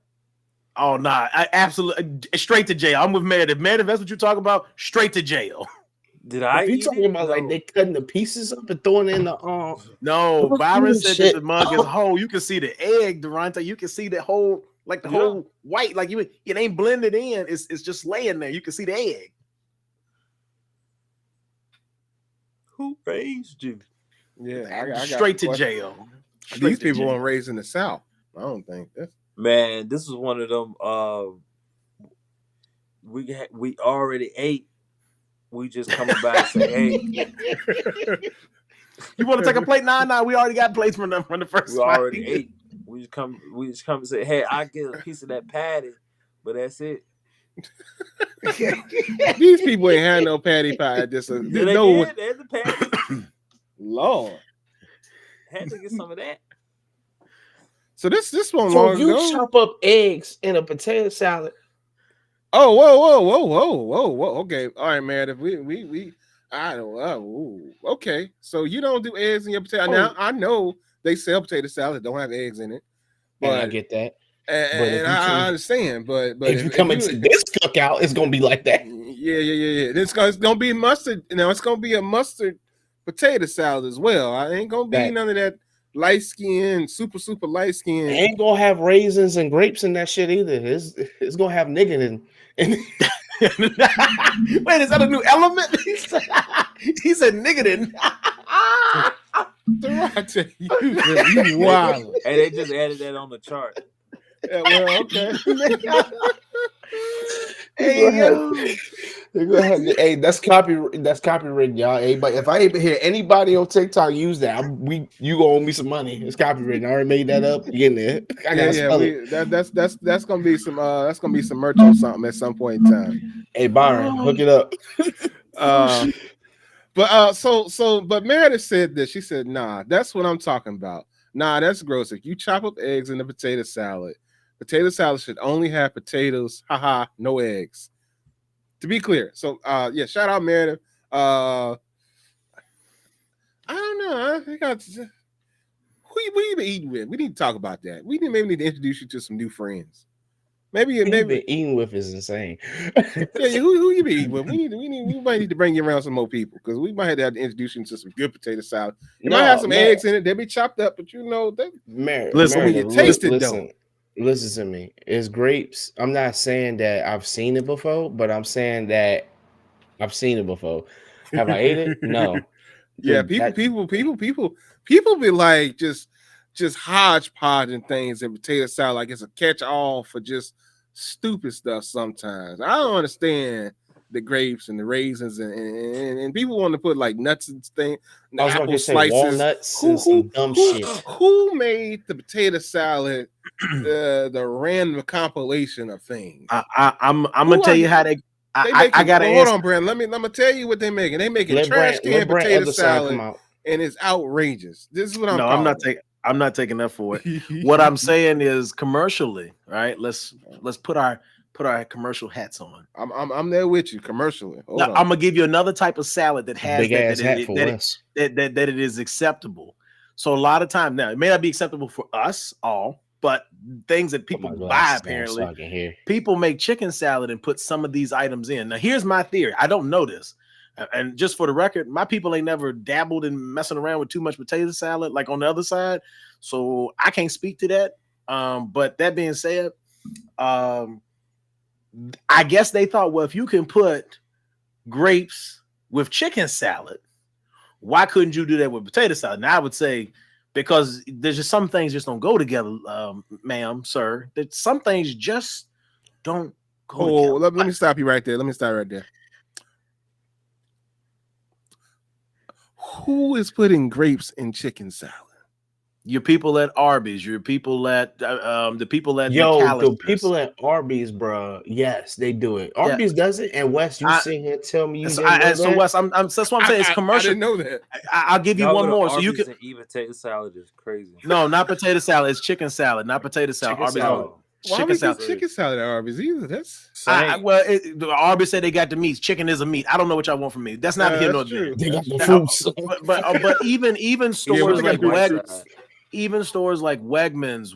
Oh, nah, I absolutely straight to jail. I'm with Meredith. Meredith, that's what you're talking about. Straight to jail. Did I? You talking about like they cutting the pieces up and throwing in the No, Byron said that the mug is whole. You can see the egg, Durante. You can see the whole, like the whole white, like it ain't blended in. It's just laying there. You can see the egg. Who raised you? Yeah, I got straight to some questions. jail. These Straight to people jail. weren't raised in the South. I don't think that's. Man, this is one of them. We already ate. We just coming by to say, hey, You want to take a plate? Nah. We already got plates from the first we fight. already ate. We just come and say, hey, I get a piece of that patty, but that's it. These people ain't had no patty pie. This They no did. There's the patty. Lord. Had to get some of that. So this one So long you ago. chop up eggs in a potato salad. Oh, whoa. Okay, all right, man. If we I don't know. Okay, so you don't do eggs in your potato. Now I know they sell potato salad that don't have eggs in it, And but I get that. and I understand. But if you come into this cookout, it's gonna be like that. Yeah. It's gonna be mustard. It's gonna be a mustard potato salad as well. I ain't gonna be none of that light skin, super light skin. It ain't gonna have raisins and grapes in that shit either. It's gonna have nigga in. Wait, is that a new element? He said nigga then. You wild. Hey, they just added that on the chart. Yeah, well, okay. Hey, that's copywritten, y'all. Hey, but if I even hear anybody on TikTok use that, you gonna owe me some money. It's copywritten. I already made that up. You getting there? I gotta spell it. That's gonna be some merch on something at some point in time. Hey Byron, hook it up. But Meredith said this. She said, "Nah, that's what I'm talking about. Nah, that's gross. If you chop up eggs in a potato salad should only have potatoes. Haha, no eggs. To be clear. So, yeah, shout out Meredith. I don't know. I think who you been eating with? We need to talk about that. We maybe need to introduce you to some new friends. Maybe You've been eating with is insane. Yeah, who you be eating with? We might need to bring you around some more people because we might have to introduce you to some good potato salad. It might have some eggs in it. They'll be chopped up, but listen, you taste it though. Listen to me. It's grapes. I'm not saying that I've seen it before, but I'm saying that I've seen it before. Have I ate it? No. Yeah, people be like just hodgepodging things in potato salad like it's a catch-all for just stupid stuff sometimes. I don't understand the grapes and the raisins and people want to put like nuts and things. I was going to say walnuts and some dumb shit. Who made the potato salad the random compilation of things? I'm gonna tell you how they. I gotta hold on, Brand. Let me tell you what they're making. They making trash can potato salad, and it's outrageous. This is what I'm. No, I'm not taking that for it. What I'm saying is commercially, right? Let's put our commercial hats on. I'm there with you commercially. Now, I'm gonna give you another type of salad that has that it is acceptable. So a lot of time now it may not be acceptable for us all, but things that people buy apparently. People make chicken salad and put some of these items in. Now here's my theory. I don't know this. And just for the record, my people ain't never dabbled in messing around with too much potato salad, like on the other side. So I can't speak to that. But that being said, I guess they thought, well, if you can put grapes with chicken salad, why couldn't you do that with potato salad? Now I would say because there's just some things just don't go together, ma'am, sir. That some things just don't go together. Let me stop you right there. Who is putting grapes in chicken salad? Your people at Arby's, your people at the people at the people at Arby's, bro. Yes, they do it. Arby's does it, and Wes, you sit here and tell me you didn't know that? So Wes, that's what I'm saying. It's commercial. I didn't know that. I'll give you one more, so you can eat potato salad is crazy. No, not potato salad. It's chicken salad, not potato salad. Chicken Arby's salad. Chicken salad at Arby's either. That's the Arby's said they got the meats. Chicken is a meat. I don't know what y'all want from me. That's not here nor there. They got the fruits. But even stores like Wegmans, even stores like Wegmans,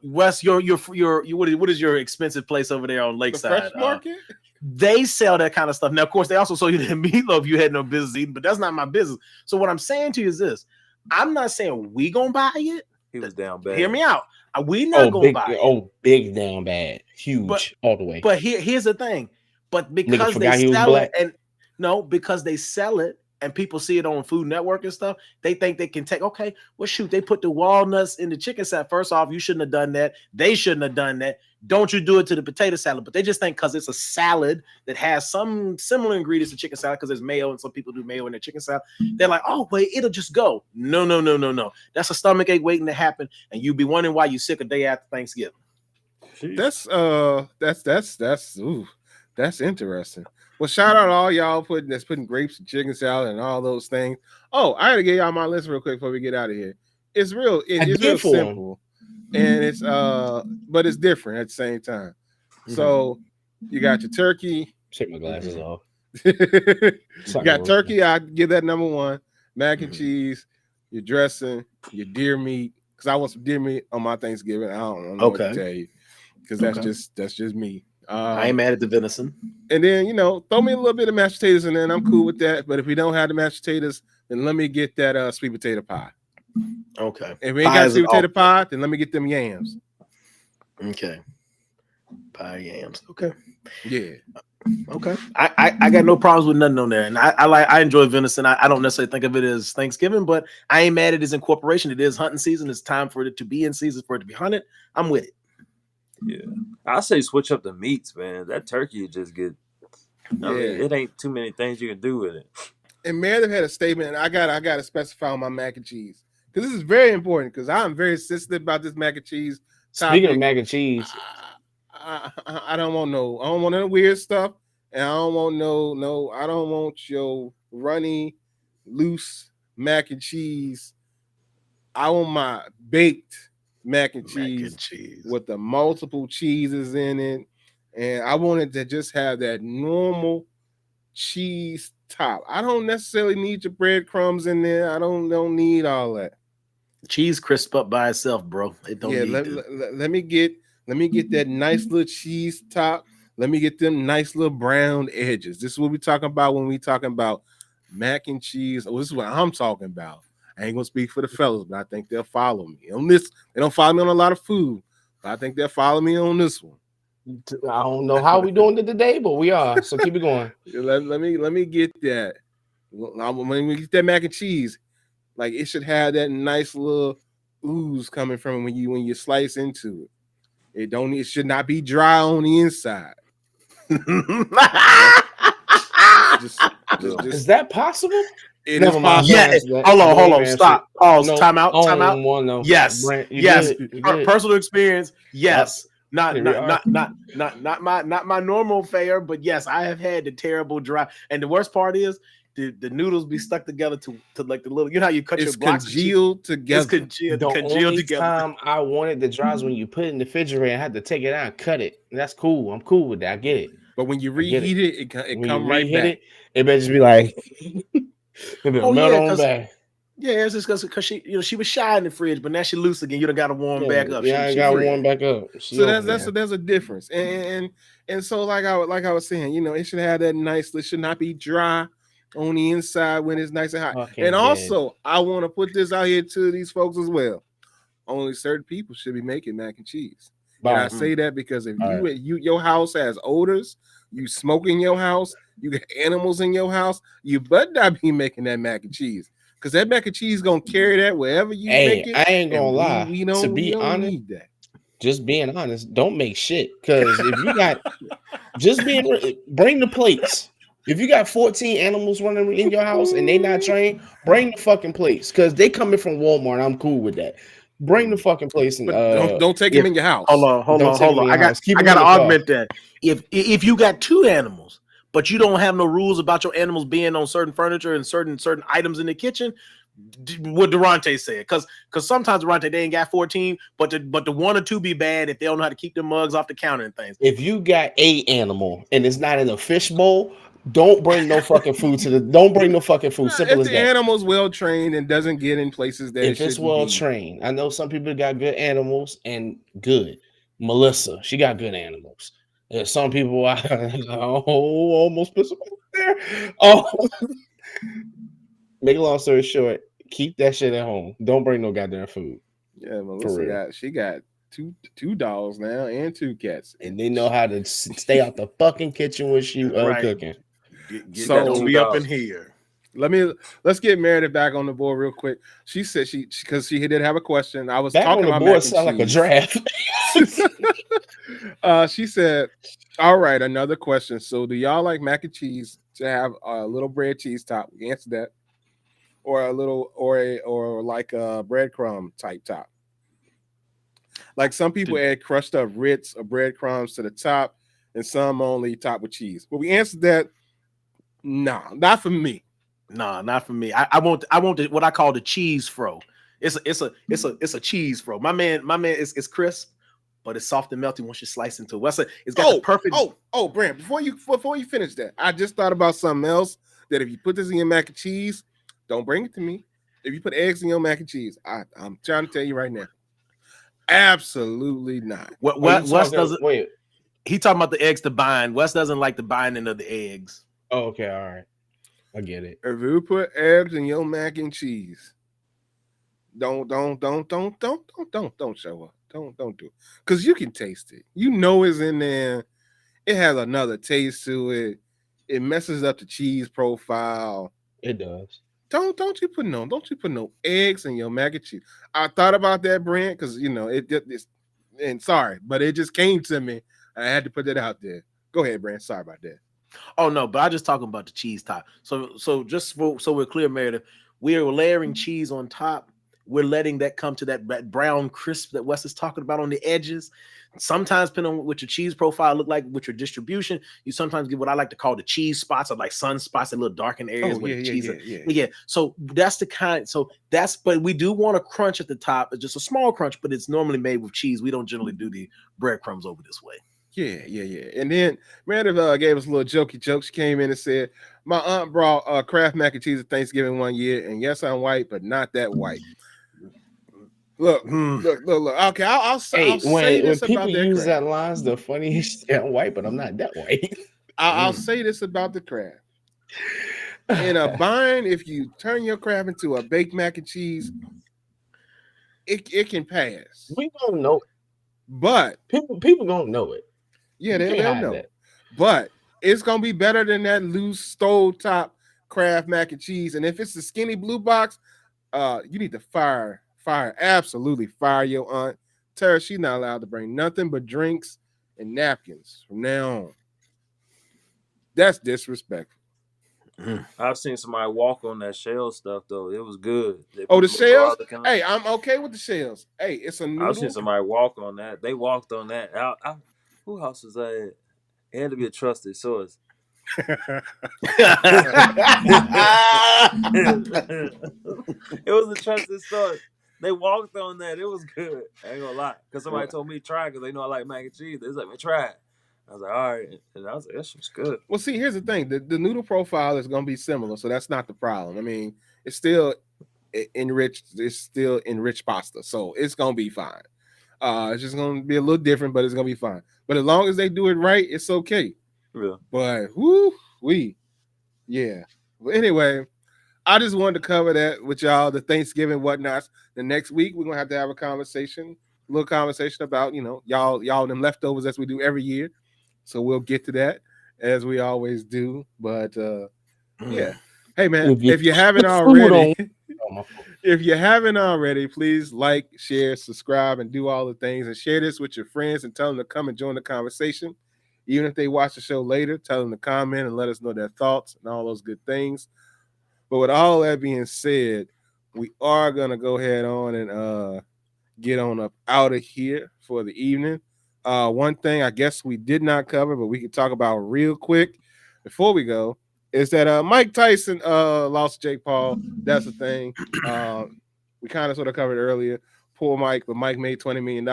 Wes, what is your expensive place over there on Lakeside? The Fresh Market. They sell that kind of stuff. Now, of course, they also sold you the meatloaf you had no business eating, but that's not my business. So what I'm saying to you is this: I'm not saying we gonna buy it. He was down bad. Hear me out. We not gonna buy it. Oh, big down bad, huge, all the way. But here's the thing. But because they sell it, and No, because they sell it and people see it on Food Network and stuff. They think they can take, okay, well, shoot, they put the walnuts in the chicken salad. First off, you shouldn't have done that. They shouldn't have done that. Don't you do it to the potato salad. But they just think because it's a salad that has some similar ingredients to chicken salad, because there's mayo and some people do mayo in their chicken salad. They're like, oh, wait, it'll just go. No. That's a stomach ache waiting to happen. And you'll be wondering why you're sick a day after Thanksgiving. That's interesting. Well, shout out to all y'all putting grapes and chicken salad and all those things. Oh, I gotta get y'all my list real quick before we get out of here. It's real simple, and it's but it's different at the same time. So you got your turkey. Take my glasses off. You got turkey. I give that number one. Mac and cheese, your dressing, your deer meat. Because I want some deer meat on my Thanksgiving. I don't know what to tell you. Because that's just me. I ain't mad at the venison. And then, throw me a little bit of mashed potatoes in there, and I'm cool with that. But if we don't have the mashed potatoes, then let me get that sweet potato pie. Okay. If we ain't got sweet potato pie, then let me get them yams. Okay. Pie yams. Okay. Yeah. Okay. I got no problems with nothing on there. And I enjoy venison. I don't necessarily think of it as Thanksgiving, but I ain't mad at its incorporation. It is hunting season. It's time for it to be in season, for it to be hunted. I'm with it. Yeah, I say switch up the meats, man. That turkey just get. I mean, it ain't too many things you can do with it. And Meredith had a statement, and I got to specify on my mac and cheese, because this is very important, because I'm very sensitive about this mac and cheese topic. Speaking of mac and cheese, I don't want no weird stuff, and I don't want I don't want your runny, loose mac and cheese. I want my baked mac and cheese with the multiple cheeses in it, and I wanted to just have that normal cheese top. I don't necessarily need your breadcrumbs in there. I don't need all that. Cheese crisp up by itself, bro. It don't need let me get that nice little cheese top. Let me get them nice little brown edges. This is what we talking about when we talking about mac and cheese. Oh, this is what I'm talking about. I ain't gonna speak for the fellas, but I think they'll follow me on this. They don't follow me on a lot of food, but I think they'll follow me on this one. I don't know how we doing it today, but we are. So keep it going. Let me get that. When we get that mac and cheese, like it should have that nice little ooze coming from it when you slice into it. It should not be dry on the inside. Is that possible? It is possible. Yeah. Hold on. Stop. Pause. Time out. No. Yes. Brent, yes. You Personal experience. Yes. Yep. Not my normal fare, but yes, I have had the terrible dry. And the worst part is the noodles be stuck together to like the little. You know how you cut your blocks congealed together. It's congealed only together. Time I wanted the dries when you put it in the refrigerator, I had to take it out and cut it. And that's cool. I'm cool with that. I get it. But when you reheat it come right back. It better just be like. Yeah, it's just because she was shy in the fridge, but now she loose again. You done got to warm back up. Yeah, I got to warm back up. So there's a difference, and so like I was saying, it should have that nice. It should not be dry on the inside when it's nice and hot. And also, I want to put this out here to these folks as well. Only certain people should be making mac and cheese. And I say that because if your house has odors, you smoke in your house, you got animals in your house, you better not be making that mac and cheese. Because that mac and cheese gonna carry that wherever you make it. I ain't gonna lie. To be honest, need that. Just being honest, don't make shit. Because if you got bring the plates. If you got 14 animals running in your house and they not trained, bring the fucking plates. Because they coming from Walmart. I'm cool with that. Bring the fucking place and don't take them in your house. Hold on. I got to augment that. If you got two animals, but you don't have no rules about your animals being on certain furniture and certain items in the kitchen, what Durante said, because sometimes Durante they ain't got 14, but the one or two be bad if they don't know how to keep their mugs off the counter and things. If you got a animal and it's not in a fish bowl, don't bring no fucking food don't bring no fucking food. Simple as that. If the animal's well trained and doesn't get in places that if it's well trained, I know some people got good animals and good. Melissa, she got good animals. There's some people almost put some there. Make a long story short, keep that shit at home. Don't bring no goddamn food. Yeah, Melissa got two dogs now and two cats, and they know how to stay out the fucking kitchen when she cooking. Don't be up in here. Let's get Meredith back on the board real quick. She said because she did have a question. I was Back talking on the about board mac and sound like a cheese. draft. She said, "All right, another question. So, do y'all like mac and cheese to have a little bread cheese top? We answered that, or a little, or like a breadcrumb type top. Like some people add crushed up Ritz or breadcrumbs to the top, and some only top with cheese. But we answered that. Nah, not for me. Nah, not for me. I want what I call the cheese fro. It's a cheese fro. My man is crisp, but it's soft and melty once you slice into it. It's got the perfect. Brand, before you finish that, I just thought about something else that if you put this in your mac and cheese, don't bring it to me. If you put eggs in your mac and cheese, I'm trying to tell you right now, absolutely not. Wes doesn't. Wait, he talking about the eggs to bind. Wes doesn't like the binding of the eggs. Oh, okay, all right, I get it. If you put eggs in your mac and cheese, don't show up. Don't do it, because you can taste it. You know it's in there. It has another taste to it. It messes up the cheese profile. It does. Don't you put no eggs in your mac and cheese. I thought about that, Brent, because and sorry, but it just came to me. I had to put that out there. Go ahead, Brent. Sorry about that. Oh no, but I just talking about the cheese top. So just so we're clear, Meredith, we are layering cheese on top. We're letting that come to that brown crisp that Wes is talking about on the edges. Sometimes, depending on what your cheese profile look like with your distribution, you sometimes get what I like to call the cheese spots, or like sun spots, a little darkened areas where the cheese. Yeah. So that's the kind. But we do want a crunch at the top. It's just a small crunch, but it's normally made with cheese. We don't generally do the breadcrumbs over this way. Yeah. And then Meredith gave us a little jokey joke. She came in and said, "My aunt brought Kraft mac and cheese at Thanksgiving one year, and yes, I'm white, but not that white." Look. Okay, I'll say this when about people that use Kraft. that line's the funniest. Yeah, I'm white, but I'm not that white. I'll say this about the Kraft. In a bind, if you turn your Kraft into a baked mac and cheese, it can pass. We don't know it. But people don't know it. Yeah, they'll know. That. But it's gonna be better than that loose stove top Kraft mac and cheese. And if it's the skinny blue box, you need to absolutely fire your aunt. Tell her she's not allowed to bring nothing but drinks and napkins from now on. That's disrespectful. I've seen somebody walk on that shell stuff though. It was good. The shells? Hey, I'm okay with the shells. Hey, it's a noodle. I've seen somebody walk on that. They walked on that. Who else was that? It had to be a trusted source. It was a trusted source. They walked on that. It was good. I ain't gonna lie. Because somebody told me to try because they know I like mac and cheese. They was like, "Man, try it." I was like, "All right." And I was like, "That shit's good." Well, see, here's the thing. The noodle profile is gonna be similar, so that's not the problem. I mean, it's still enriched pasta, so it's gonna be fine. It's just gonna be a little different, but it's gonna be fine. But as long as they do it right, it's okay. Yeah. But yeah. But anyway, I just wanted to cover that with y'all, the Thanksgiving whatnots. The next week we're gonna have to have a little conversation about y'all them leftovers as we do every year. So we'll get to that as we always do. But yeah. Hey man, if you haven't already, please like, share, subscribe, and do all the things, and share this with your friends and tell them to come and join the conversation. Even if they watch the show later, tell them to comment and let us know their thoughts and all those good things. But with all that being said, we are gonna go ahead on and get on up out of here for the evening. One thing I guess we did not cover, but we can talk about real quick before we go, is that Mike Tyson lost Jake Paul. That's the thing. We kind of sort of covered earlier. Poor Mike, but Mike made $20 million.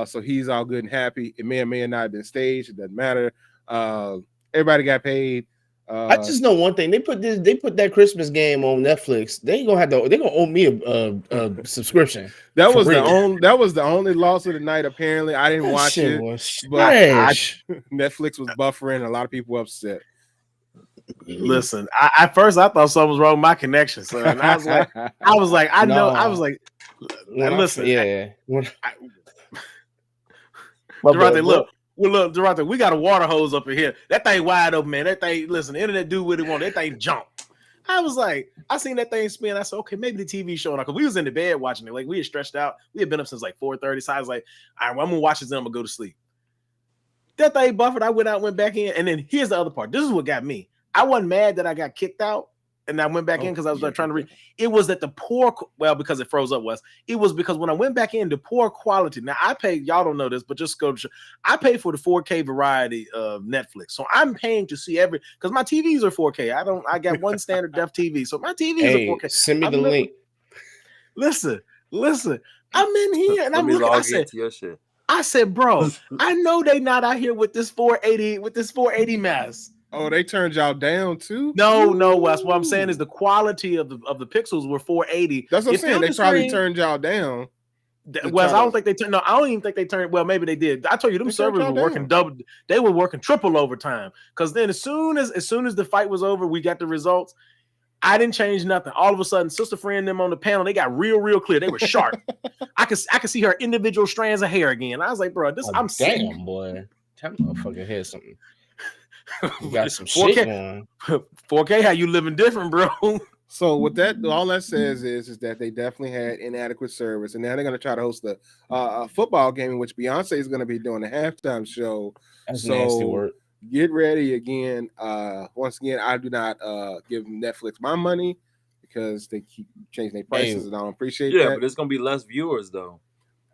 So he's all good and happy. It may or may not have been staged. It doesn't matter. Everybody got paid. I just know one thing. They put that Christmas game on Netflix. They're gonna owe me a subscription. That was the only loss of the night. Apparently, I didn't watch it, but Netflix was buffering. A lot of people were upset. Listen, at first I thought something was wrong with my connection. So and I was like, listen, yeah. Look, Well, look, Dorothy, we got a water hose up in here. That thing wide open, man. That thing, listen, the internet do what it want. That thing jump. I was like, I seen that thing spin. I said, okay, maybe the TV showing up. Because we was in the bed watching it. Like, we had stretched out. We had been up since like 4:30. So I was like, all right, well, I'm going to watch this and I'm going to go to sleep. That thing buffered. I went back in. And then here's the other part. This is what got me. I wasn't mad that I got kicked out. And I went back in because I was like, trying to read. It was that the poor, well, because it froze up, Wes. It was because when I went back in, the poor quality. Now I paid, y'all don't know this, but just go to show, I paid for the 4K variety of Netflix. So I'm paying to see because my TVs are 4K. I got one standard def TV. So my TVs are 4K. Send me the link. Listen. I'm in here and Let I'm me looking. log into your shit. I said, bro, I know they not out here with this 480 mess. Oh, they turned y'all down too? No, Wes. What I'm saying is the quality of the pixels were 480. That's what I'm saying. They probably screen, turned y'all down. Wes, I don't think they turned. No, I don't even think they turned. Well, maybe they did. I told you, them servers were working double. They were working triple overtime. Because then, as soon as the fight was over, we got the results. I didn't change nothing. All of a sudden, Sister Friend and them on the panel, they got real clear. They were sharp. I could see her individual strands of hair again. I was like, bro, I'm sick. Damn, boy. That motherfucker had something. You got some 4K, shit going. 4K, how you living different, bro? So what that all that says is that they definitely had inadequate service, and now they're going to try to host a football game in which Beyonce is going to be doing the halftime show. That's nasty work. Get ready again. Once again, I do not give Netflix my money because they keep changing their prices, and I don't appreciate that. Yeah, but it's going to be less viewers though.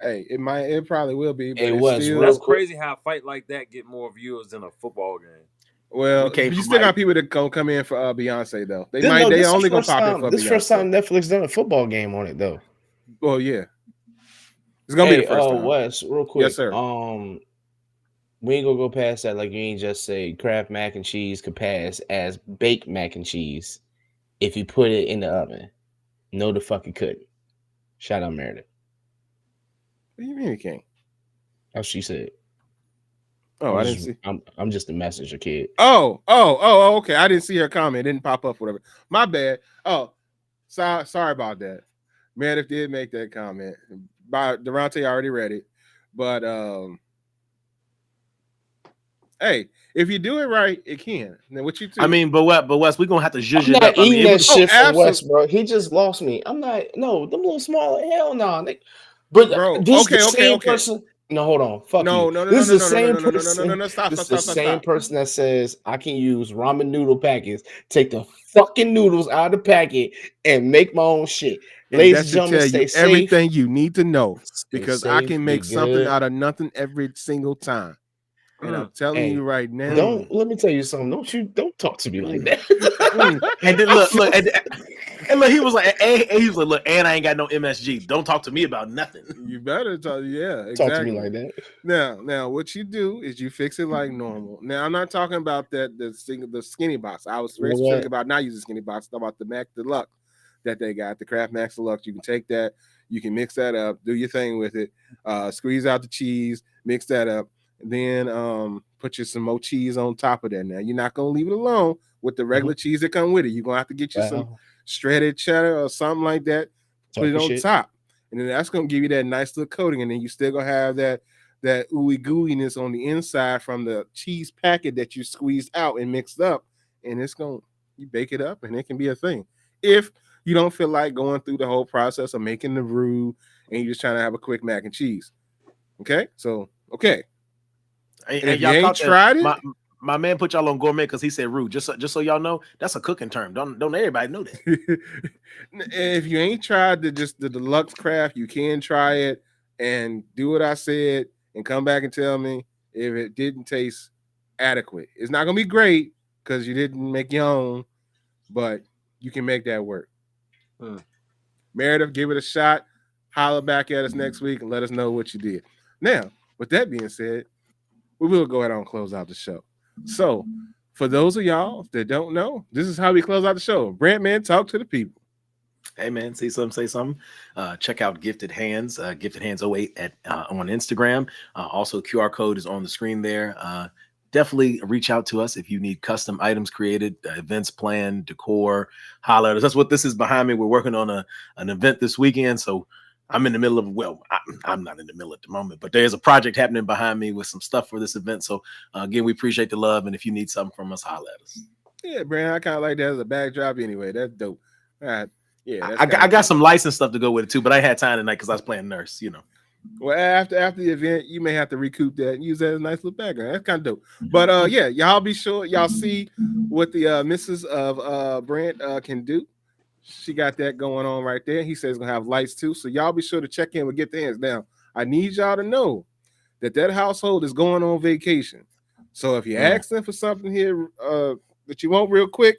Hey, it probably will be. But that's crazy how a fight like that get more viewers than a football game. Well, you still got people that come in for Beyonce though. They only gonna pop in for Beyonce. This first time Netflix done a football game on it though. Well, yeah, it's gonna be the first time. Wes, real quick. Yes, sir. We ain't gonna go past that. Like you ain't just say Kraft mac and cheese could pass as baked mac and cheese if you put it in the oven. No, the fuck it couldn't. Shout out Meredith. What do you mean it can't? How she said. Oh, I didn't see. I'm just a messenger kid. Oh, okay. I didn't see her comment. It didn't pop up, whatever. My bad. Oh, sorry about that. Meredith did make that comment. Durante already read it. But hey, if you do it right, it can. Then what you do? I mean, but Wes, we're gonna have to zhuzh it up. I'm not eating that shit for Wes, bro. He just lost me. I'm not. No, them little smaller. Hell no. Bro, this is the same person. No, hold on. Fuck no, you. No, this is the same person. No, stop. This is the same person that says I can use ramen noodle packets, take the fucking noodles out of the packet, and make my own shit. And ladies and gentlemen, stay safe. Everything you need to know because safe, I can make something out of nothing every single time. And I'm telling you right now. Let me tell you something. Don't talk to me like that. And then look, and look, he was like, look, and I ain't got no MSG. Don't talk to me about nothing. You better talk, exactly. Talk to me like that. Now, what you do is you fix it like normal. Now, I'm not talking about the skinny box. I was very specific about not using skinny box. I'm talking about the Mac Deluxe that they got, the Kraft Max Deluxe. You can take that, you can mix that up, do your thing with it, squeeze out the cheese, mix that up. Then put some more cheese on top of that. Now you're not gonna leave it alone with the regular cheese that come with it. You're gonna have to get you some shredded cheddar or something like that. Put it on top, and then that's gonna give you that nice little coating. And then you still gonna have that ooey gooiness on the inside from the cheese packet that you squeezed out and mixed up. And you bake it up, and it can be a thing. If you don't feel like going through the whole process of making the roux and you're just trying to have a quick mac and cheese. Okay, so okay. And if you ain't tried it, my man put y'all on gourmet because he said roux. Just so y'all know, that's a cooking term. Don't everybody know that. If you ain't tried the deluxe craft, you can try it and do what I said and come back and tell me if it didn't taste adequate. It's not gonna be great because you didn't make your own, but you can make that work. Meredith, give it a shot. Holler back at us next week and let us know what you did. Now, with that being said, we will go ahead and close out the show. So, for those of y'all that don't know, this is how we close out the show. Brent, man, talk to the people. Hey, man, say something. Check out Gifted Hands, Gifted Hands 08 on Instagram. Also, QR code is on the screen there. Definitely reach out to us if you need custom items created, events planned, decor, holler. That's what this is behind me. We're working on an event this weekend, so I'm in the middle of I'm not in the middle at the moment, but there's a project happening behind me with some stuff for this event. So again, we appreciate the love, and if you need something from us, holler at us. Yeah, Brandon, I kind of like that as a backdrop anyway. That's dope. Yeah, that's I kinda got cool. some license stuff to go with it too, but I had time tonight because I was playing nurse. Well, after the event, you may have to recoup that and use that as a nice little background. That's kind of dope. But yeah, y'all be sure y'all see what the missus of Brent can do. She got that going on right there. He says he's gonna have lights too. So y'all be sure to check in with Get the Hands. Now, I need y'all to know that household is going on vacation. So if you ask them for something here that you want real quick,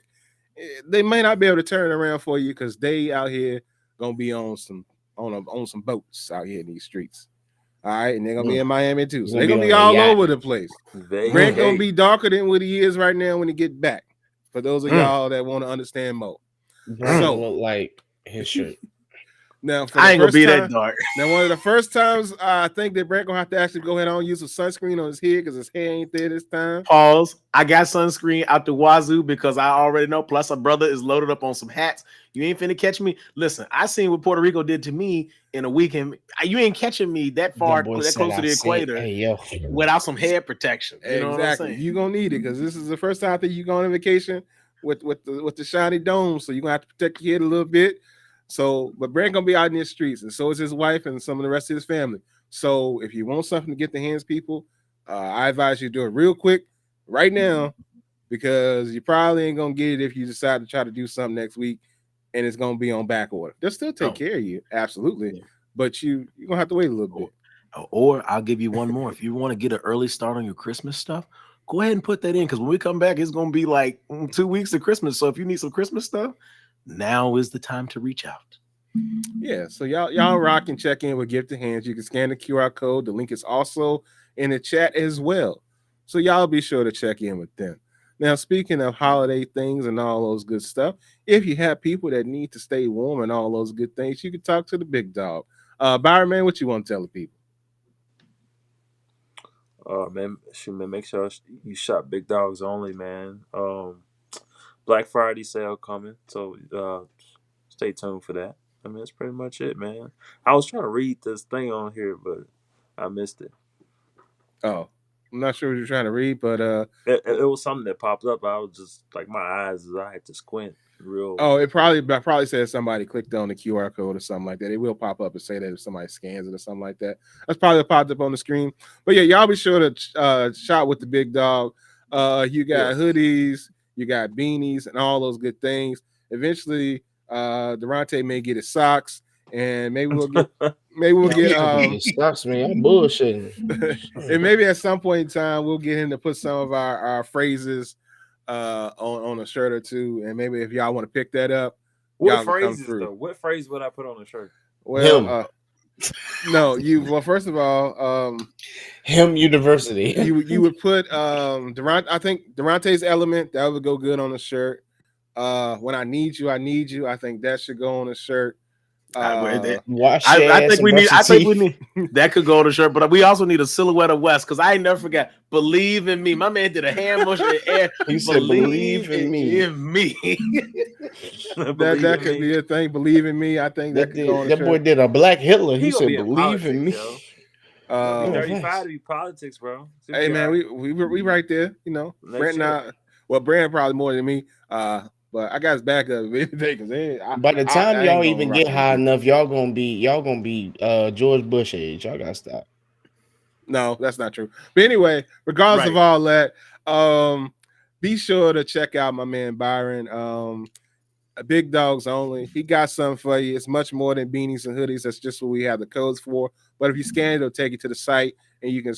they may not be able to turn it around for you because they out here gonna be on some boats out here in these streets. All right, and they're gonna be in Miami too. So they're gonna be all over the place. Brent gonna be darker than what he is right now when he get back. For those of y'all that want to understand more. Brent look like his shirt. Now, I ain't gonna be that dark. Now, one of the first times I think that Brent gonna have to actually go ahead on and use some sunscreen on his head because his hair ain't there this time. Pause. I got sunscreen out the wazoo because I already know. Plus, a brother is loaded up on some hats. You ain't finna catch me. Listen, I seen what Puerto Rico did to me in a weekend. You ain't catching me that far, that close to the equator, without some head protection. You know what I'm saying? You gonna need it because this is the first time that you go on vacation with the shiny dome, so you're gonna have to protect your head a little bit. So, but Brent gonna be out in the streets, and so is his wife and some of the rest of his family. So, if you want something to get the hands, people, I advise you to do it real quick right now because you probably ain't gonna get it if you decide to try to do something next week, and it's gonna be on back order. They'll still take care of you, absolutely, but you're gonna have to wait a little bit. Or I'll give you one more. If you want to get an early start on your Christmas stuff, go ahead and put that in because when we come back, it's gonna be like 2 weeks of Christmas. So if you need some Christmas stuff, now is the time to reach out. Yeah, so y'all rock and check in with Gift to Hands. You can scan the QR code. The link is also in the chat as well. So y'all be sure to check in with them. Now, speaking of holiday things and all those good stuff, if you have people that need to stay warm and all those good things, you can talk to the big dog. Byron, man, what you want to tell the people? Man, make sure you shop Big Dogs only, man. Black Friday sale coming, so stay tuned for that. I mean, that's pretty much it, man. I was trying to read this thing on here, but I missed it. Oh, I'm not sure what you're trying to read, but it was something that popped up. I was just like, my eyes, I had to squint real. Oh, it probably said somebody clicked on the QR code or something like that. It will pop up and say that if somebody scans it or something like that. That's probably popped up on the screen. But yeah, y'all be sure to shop with the big dog. You got hoodies, you got beanies, and all those good things. Eventually, Durante may get his socks, and maybe we'll get stocks, man. I'm bullshitting. And maybe at some point in time we'll get him to put some of our phrases on a shirt or two, and maybe if y'all want to pick that up, what phrases though? What phrase would I put on a shirt? Well, no, well, first of all, Him University. You would put Durante. I think Durante's Element that would go good on a shirt. When I need you, I think that should go on a shirt. I think we need that could go on the shirt, but we also need a silhouette of West because I ain't never forgot. Believe in me. My man did a hand motion in the air. He said, "Believe in me." That could be a thing. Believe in me. I think that could go on. That boy did a Black Hitler. He said, "Believe in me." 35 to be politics, bro. Hey man, we right there. You know, Brent and I. Well, Brent probably more than me. But I got his back up. By the time y'all even get high enough, y'all gonna be George Bush age. Y'all gotta stop. No, that's not true. But anyway, regardless of all that, be sure to check out my man Byron. Big Dogs Only. He got something for you. It's much more than beanies and hoodies. That's just what we have the codes for. But if you scan it, it'll take you to the site and you can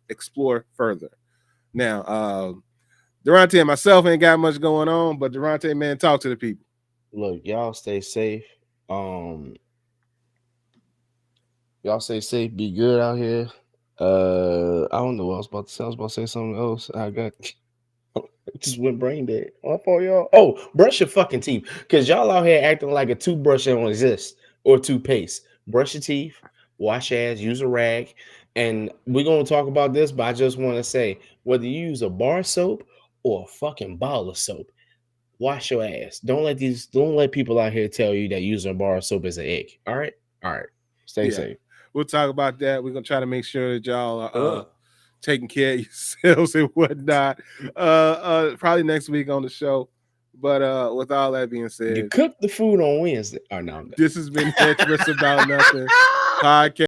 explore further. Now, Durante and myself ain't got much going on, but Durante, man, talk to the people. Look, y'all stay safe. Y'all stay safe. Be good out here. I don't know what I was about to say. I was about to say something else. I just went brain dead. What for y'all? Oh, brush your fucking teeth, because y'all out here acting like a toothbrush that don't exist or toothpaste. Brush your teeth, wash your ass, use a rag, and we're gonna talk about this. But I just want to say, whether you use a bar soap or a fucking bottle of soap, wash your ass. Don't let people out here tell you that using a bar of soap is an egg. All right. Stay Yeah. safe. We'll talk about that. We're gonna try to make sure that y'all are Ugh. taking care of yourselves and whatnot. Probably next week on the show. But with all that being You said, cook the food on Wednesday. Oh no, I'm done. this has been Headspress About Nothing podcast.